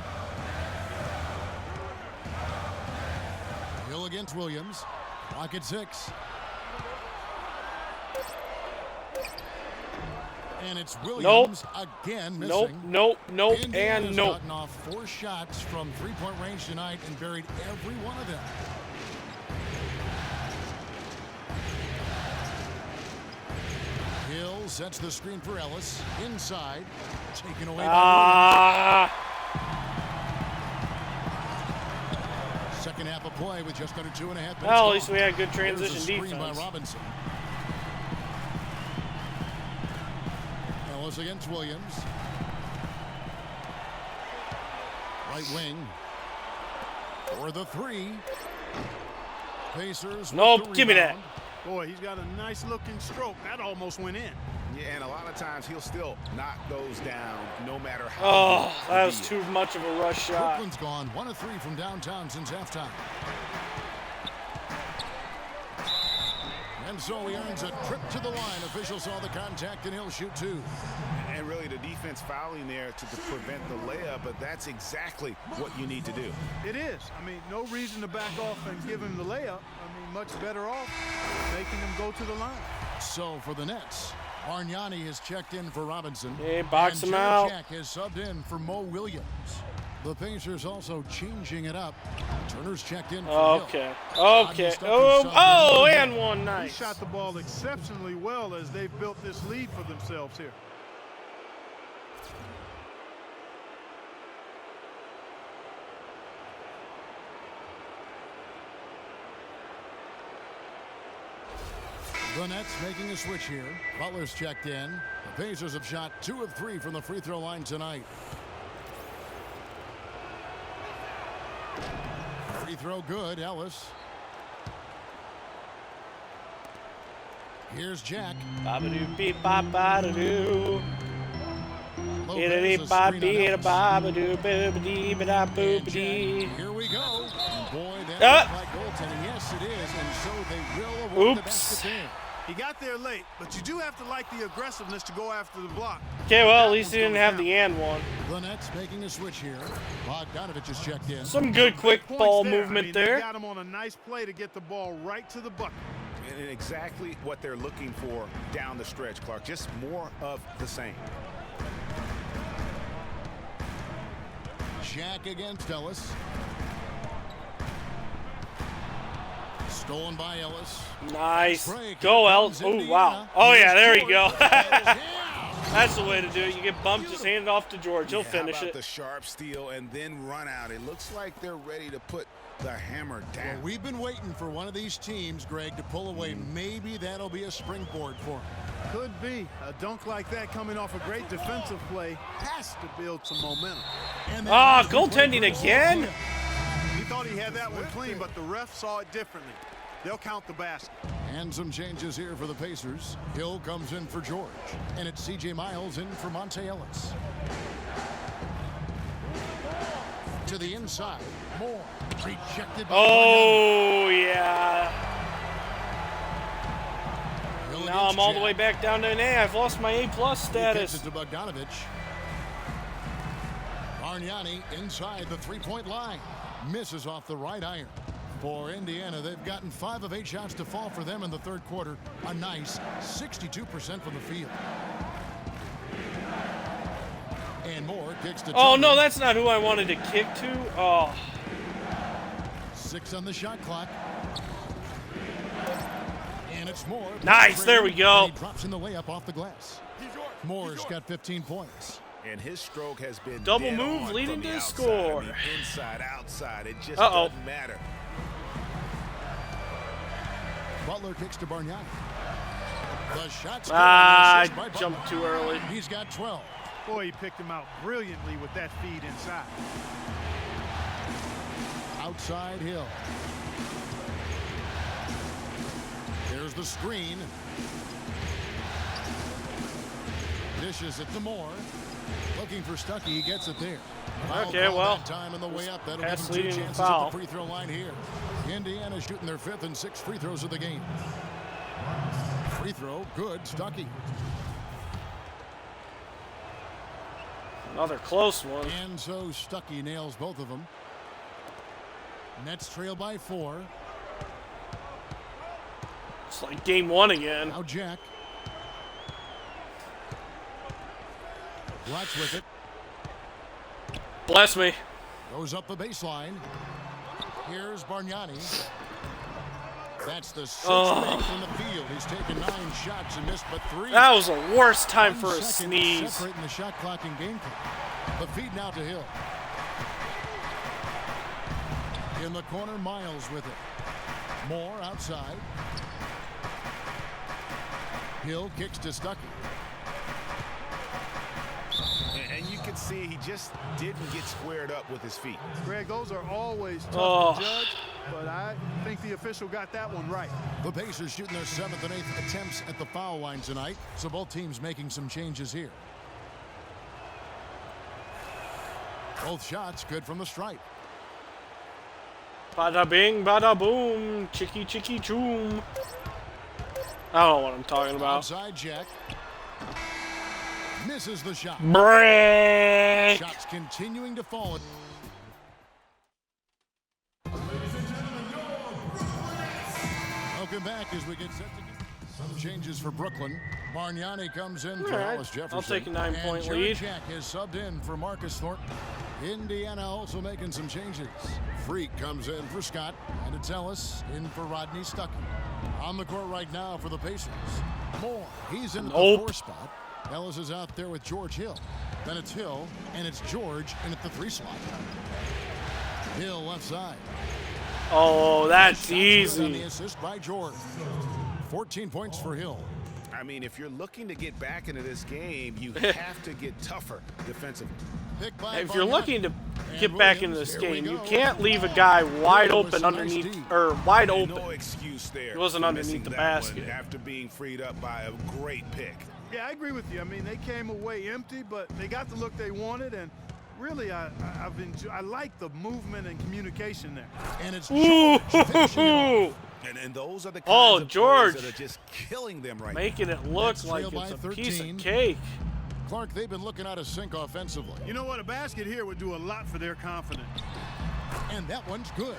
Hill against Williams. Clock at 6. And it's Williams again missing. Nope, and Indiana's nope. gotten off 4 shots from three-point range tonight and buried every one of them. Hill sets the screen for Ellis. Inside. Taken away by Williams. Second half of play with just under 2.5 minutes. Well, at least we had good transition There's a screen defense. by Robinson. Ellis against Williams. Right wing. For the 3. Pacers. Nope, give me that. Boy, he's got a nice looking stroke. That almost went in. Yeah, and a lot of times he'll still knock those down no matter how. Oh, that was too much of a rush shot. Brooklyn's gone 1 of 3 from downtown since halftime. And so he earns a trip to the line. Officials saw the contact and he'll shoot 2. And really the defense fouling there to prevent the layup, but that's exactly what you need to do. It is. I mean, no reason to back off and give him the layup. I mean, much better off making him go to the line. So for the Nets, Bargnani has checked in for Robinson. Hey, box him Jared out. Jack has subbed in for Mo Williams. The Pacers also changing it up. Turner's checked in for Okay. Hill. And one. Nice. He shot the ball exceptionally well as they've built this lead for themselves here. The Nets making a switch here. Butler's checked in. The Pacers have shot 2 of 3 from the free throw line tonight. Free throw good, Ellis. Here's Jack. Babadoo beep bop badadoo. Lopez, a screen on Ellis. Babadoo boobadee bada And boobadee. Jack, here we go. And boy, that looks like goaltending. Yes, it is. And so they will award the basket there. He got there late, but you do have to like the aggressiveness to go after the block. Okay, well, at least he didn't have the and one. The Nets making a switch here. Bogdanovich is checked in. Some good quick Points ball there. movement I mean, there. They got him on a nice play to get the ball right to the bucket. And exactly what they're looking for down the stretch, Clark. Just more of the same. Jack against Ellis. Stolen by Ellis. Nice. Break. Go, Here Ellis. comes Oh, wow. Indiana. Oh, yeah, Here's there you George. go. Yeah. That's the way to do it. You get bumped, just hand it off to George. He'll How finish about it. the sharp steal and then run out? It looks like they're ready to put the hammer down. Well, we've been waiting for one of these teams, Greg, to pull away. Maybe that'll be a springboard for him. Could be. A dunk like that coming off a great defensive play has to build some momentum. Goaltending again? He thought he had that one clean, but the ref saw it differently. They'll count the basket. And some changes here for the Pacers. Hill comes in for George. And it's C.J. Miles in for Monte Ellis. To the inside. Moore. Rejected by Oh, yeah. Hill Now against I'm all the Jack. way back down to an A. I've lost my A-plus He gets status. it to Bogdanovich. Bargnani inside the three-point line. Misses off the right iron. For Indiana, they've gotten 5 of 8 shots to fall for them in the third quarter. A nice 62% from the field. And Moore kicks to Oh, Turner. no, that's not who I wanted to kick to. Oh. 6 on the shot clock. And it's Moore. Nice, there we go. And he drops in the layup off the glass. Moore's got 15 points. And his stroke has been Double dead move on leading from to the the outside. score. I mean, inside, outside, it just Uh-oh. doesn't matter. Butler kicks to Bargnani. The shot's good. I Assist by Butler. jumped too early. He's got 12. Boy, he picked him out brilliantly with that feed inside. Outside Hill. There's the screen. Dishes it to Moore. Looking for Stuckey. He gets it there. Foul Okay, call well, that time on the way up. That'll pass give them 2 leading to chances foul. at the free throw line here. Indiana shooting their 5th and 6th free throws of the game. Free throw, good. Stuckey. Another close one. And so Stuckey nails both of them. Nets trail by 4. It's like game 1 again. Now Jack. Watch with it. Bless me. Goes up the baseline. Here's Bargnani. That's the sixth make from the field. He's taken 9 shots and missed but 3. That was the worst time for a 1 second sneeze. separating the shot clock and game clock. The feed now to Hill. In the corner, Miles with it. Moore outside. Hill kicks to Stuckey. And you can see he just didn't get squared up with his feet. Greg, those are always tough to judge, but I think the official got that one right. The Pacers shooting their 7th and 8th attempts at the foul line tonight, so both teams making some changes here. Both shots good from the stripe. Bada bing, bada boom, chicky chicky choom. I don't know what I'm talking about. Outside Jack. Misses the shot. Break. Shots continuing to fall. Welcome back as we get set to get some changes for Brooklyn. Bargnani comes in for Hollis Jefferson. I'll take a 9-point Jared lead. Jack is subbed in for Marcus Thornton. Indiana also making some changes. Freak comes in for Scott, and it's Ellis in for Rodney Stuckey. On the court right now for the Pacers. Moore, he's in the 4 spot. Ellis is out there with George Hill. Then it's Hill, and it's George in at the 3 slot. Hill left side. Oh, that's On easy. the assist by George. 14 points for Hill. I mean, if you're looking to get back into this game, you have to get tougher defensively. If you're looking to get back into this game, you can't leave a guy wide open underneath, or wide open. No excuse there. He wasn't underneath the basket. After being freed up by a great pick. Yeah, I agree with you. I mean, they came away empty, but they got the look they wanted, and really, I like the movement and communication there. And it's Ooh. And those are the kinds of George players that are just killing them right making now. it look like it's a piece of cake. Clark, they've been looking out of sync offensively. You know what? A basket here would do a lot for their confidence. And that one's good.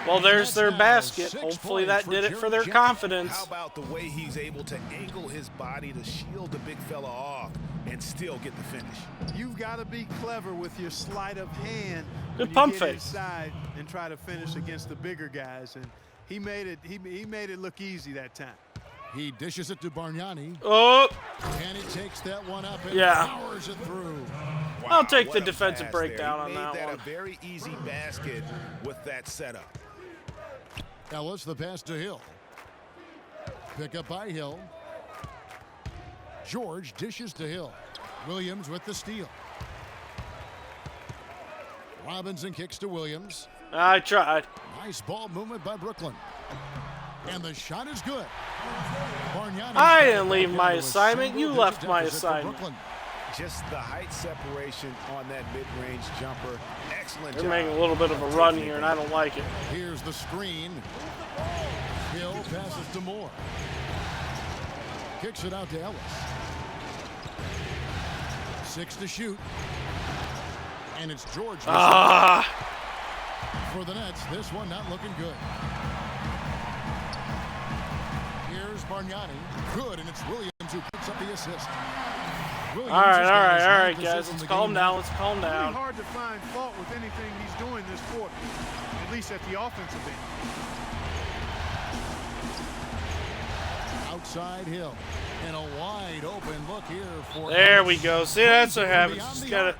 Well, there's their basket. Hopefully that did it for their confidence. How about the way he's able to angle his body to shield the big fella off and still get the finish? You've got to be clever with your sleight of hand. Good pump when you get fake. inside and try to finish against the bigger guys, and he made it look easy that time. He dishes it to Bargnani. Oh. And he takes that one up and Yeah. powers it through. Wow, I'll take the what a defensive pass breakdown there. on He that made one. A very easy basket with that setup. Ellis, the pass to Hill. Pick up by Hill. George dishes to Hill. Williams with the steal. Robinson kicks to Williams. I tried. Nice ball movement by Brooklyn. And the shot is good. Bargnani. I didn't leave my assignment. You left my assignment. Just the height separation on that mid-range jumper. Excellent They're job. making a little bit of a run here, and I don't like it. Here's the screen. Hill passes to Moore. Kicks it out to Ellis. 6 to shoot. And it's George. For the Nets, this one not looking good. Here's Bargnani. Good, and it's Williams who picks up the assist. Williams All has got his right, ninth guys. assist in Let's the calm game. down. Let's calm It's down. hard to find fault with anything he's doing this quarter, at least at the offensive end. Outside Hill. And a wide open look here for. There we go. See, that's what happens. Beyond Just the gotta, arc.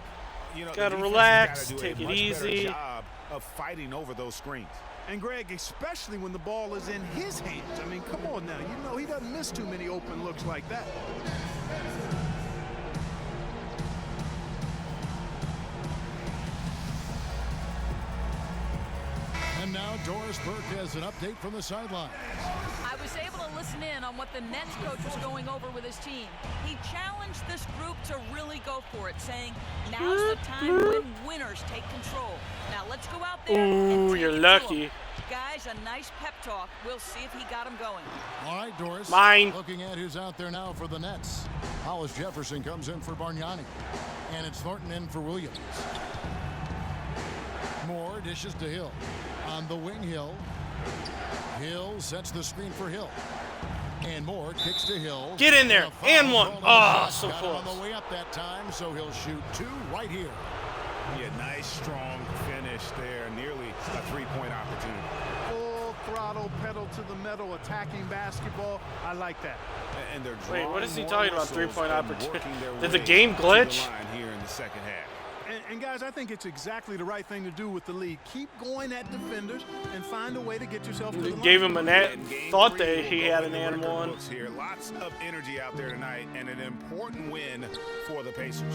You know, the gotta defense has relax, gotta do take a it much better easy. job of fighting over those screens. And Greg, especially when the ball is in his hands. I mean, come on now. You know he doesn't miss too many open looks like that. And now Doris Burke has an update from the sideline. I was able to listen in on what the Nets coach was going over with his team. He challenged this group to really go for it, saying, now's the time when winners take control. Now let's go out there and Ooh, take you're it to lucky. 'em. Guys, a nice pep talk. We'll see if he got him going. All right, Doris. Mine. Looking at who's out there now for the Nets. Hollis Jefferson comes in for Bargnani. And it's Thornton in for Williams. Moore dishes to Hill. On the wing, Hill. Hill sets the screen for Hill. And Moore kicks to Hill. Get in there. And one. Oh, so close. On the way up that time, so he'll shoot 2 right here. Yeah, nice, strong finish there. Nearly a three-point opportunity. Full throttle, pedal to the metal, attacking basketball. I like that. And they're Wait, what is he drawing talking more about? 3-point whistles and opportunity. working their Did the way game to glitch? the line here in the second half. And guys, I think it's exactly the right thing to do with the lead. Keep going at defenders and find a way to get yourself to the line. Gave him thought that he had an and one. Here. Lots of energy out there tonight and an important win for the Pacers.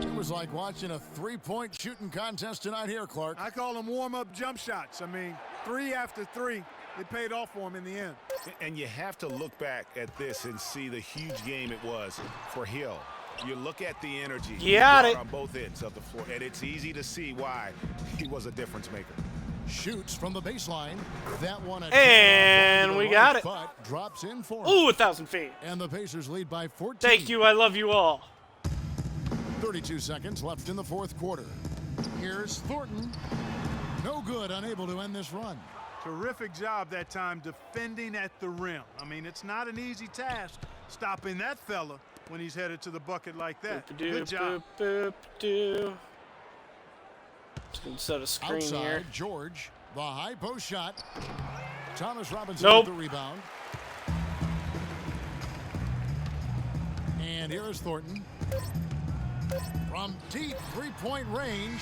It was like watching a 3-point shooting contest tonight here, Clark. I call them warm-up jump shots. I mean, 3 after 3, it paid off for him in the end. And you have to look back at this and see the huge game it was for Hill. You look at the energy on both ends of the floor, and it's easy to see why he was a difference maker. Shoots from the baseline. That one. And we got it. But drops in for him. Ooh, 1,000 feet. And the Pacers lead by 14. Thank you. I love you all. 32 seconds left in the fourth quarter. Here's Thornton. No good, unable to end this run. Terrific job that time defending at the rim. I mean, it's not an easy task stopping that fella when he's headed to the bucket like that. Good job. Just gonna set a screen Outside, here. George, the high post shot. Thomas Robinson Nope. with the rebound. And here is Thornton. From deep three-point range.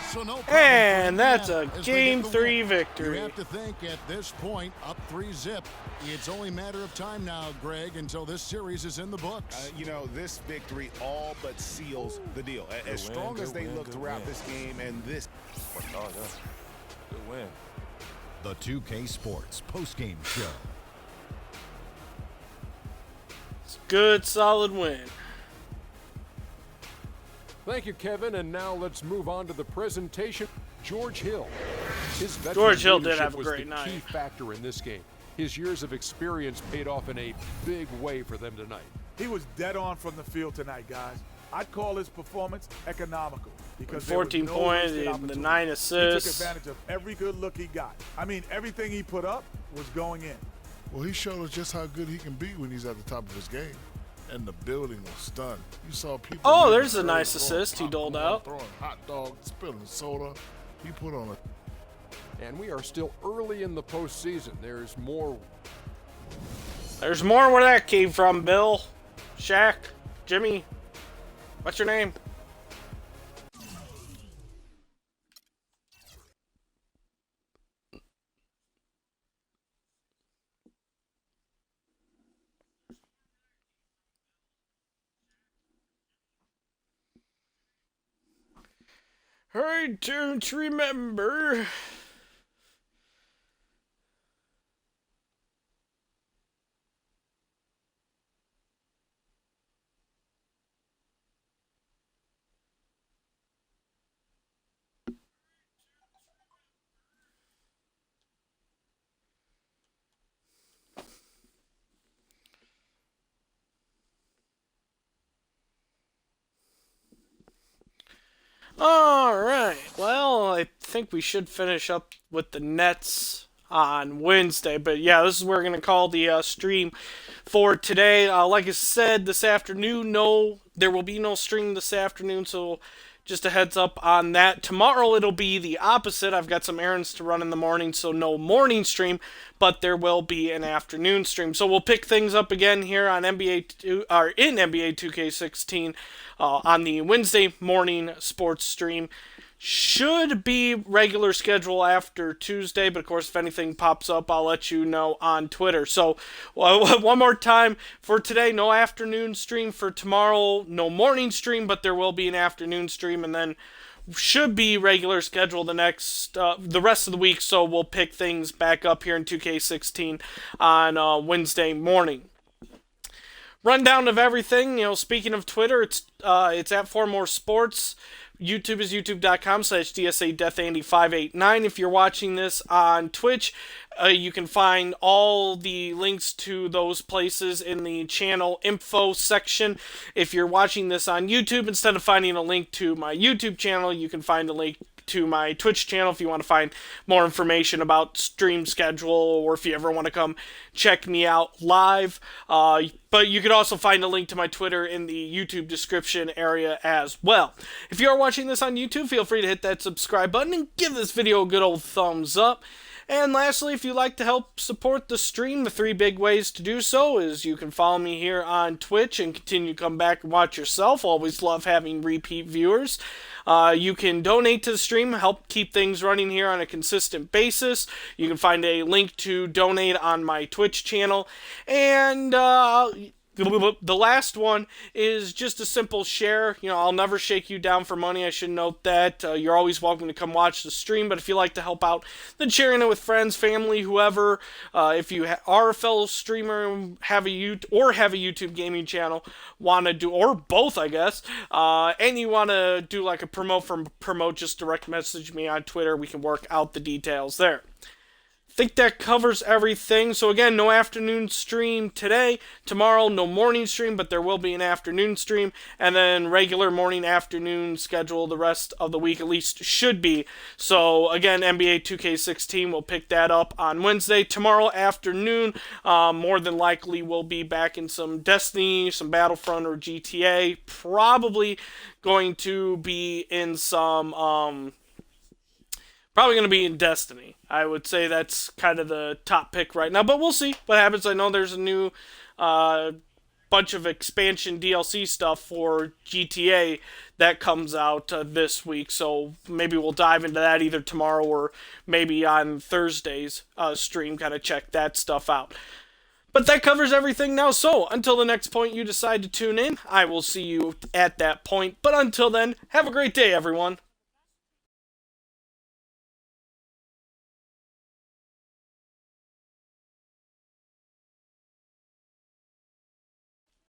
So no problem. And that's a As they Game get the 3 win. victory. You have to think at this point, up 3-zip. It's only a matter of time now, Greg, until this series is in the books. You know, this victory all but seals the deal. As strong as they look throughout this game and this. Good win. The 2K Sports postgame show. It's a good, solid win. Thank you, Kevin. And now let's move on to the presentation. George Hill. His veteran George Hill did leadership have a was great the night. key factor in this game. His years of experience paid off in a big way for them tonight. He was dead on from the field tonight, guys. I'd call his performance economical because there was 14 no points, wasted the opportunity. 9 He assists. took advantage of every good look he got. I mean, everything he put up was going in. Well, he showed us just how good he can be when he's at the top of his game. And the building was stunned. You saw people. Oh, there's a throwing nice assist he doled out. Throwing hot dogs, spilling soda. He put on a. And we are still early in the postseason. There's more. There's more where that came from, Bill, Shaq, Jimmy. What's your name? I don't remember. Alright, well, I think we should finish up with the Nets on Wednesday. But yeah, this is where we're going to call the stream for today. Like I said, this afternoon, there will be no stream this afternoon, so just a heads up on that. Tomorrow it'll be the opposite. I've got some errands to run in the morning, so no morning stream, but there will be an afternoon stream. So we'll pick things up again here on in NBA 2K16 on the Wednesday morning sports stream. Should be regular schedule after Tuesday, but of course if anything pops up, I'll let you know on Twitter. So one more time for today, no afternoon stream. For tomorrow, no morning stream, but there will be an afternoon stream, and then should be regular schedule the rest of the week. So we'll pick things back up here in 2K16 on Wednesday morning. Rundown of everything. Speaking of Twitter, it's at 4 More Sports. YouTube is youtube.com/DSADeathAndy589. If you're watching this on Twitch, you can find all the links to those places in the channel info section. If you're watching this on YouTube, instead of finding a link to my YouTube channel, you can find a link to my Twitch channel if you want to find more information about stream schedule, or if you ever want to come check me out live. But you could also find a link to my Twitter in the YouTube description area as well. If you are watching this on YouTube, feel free to hit that subscribe button and give this video a good old thumbs up. And lastly, if you'd like to help support the stream, the 3 big ways to do so is you can follow me here on Twitch and continue to come back and watch yourself. Always love having repeat viewers. You can donate to the stream, help keep things running here on a consistent basis. You can find a link to donate on my Twitch channel. And the last one is just a simple share. You know, I'll never shake you down for money. I should note that. You're always welcome to come watch the stream, but if you like to help out, then sharing it with friends, family, whoever. If you are a fellow streamer, have a YouTube gaming channel, want to do, or both, I guess, and you want to do like a promote, just direct message me on Twitter. We can work out the details there. Think that covers everything. So again, no afternoon stream today. Tomorrow, no morning stream, but there will be an afternoon stream, and then regular morning, afternoon schedule the rest of the week, at least should be. So again, NBA 2K16 will pick that up on Wednesday. Tomorrow afternoon, more than likely we'll be back in some Destiny, some Battlefront, or GTA. Probably going to be in some probably going to be in Destiny. I would say that's kind of the top pick right now, but we'll see what happens. I know there's a new bunch of expansion DLC stuff for GTA that comes out this week, so maybe we'll dive into that either tomorrow or maybe on Thursday's stream, kind of check that stuff out. But that covers everything now, so until the next point you decide to tune in, I will see you at that point. But until then, have a great day, everyone.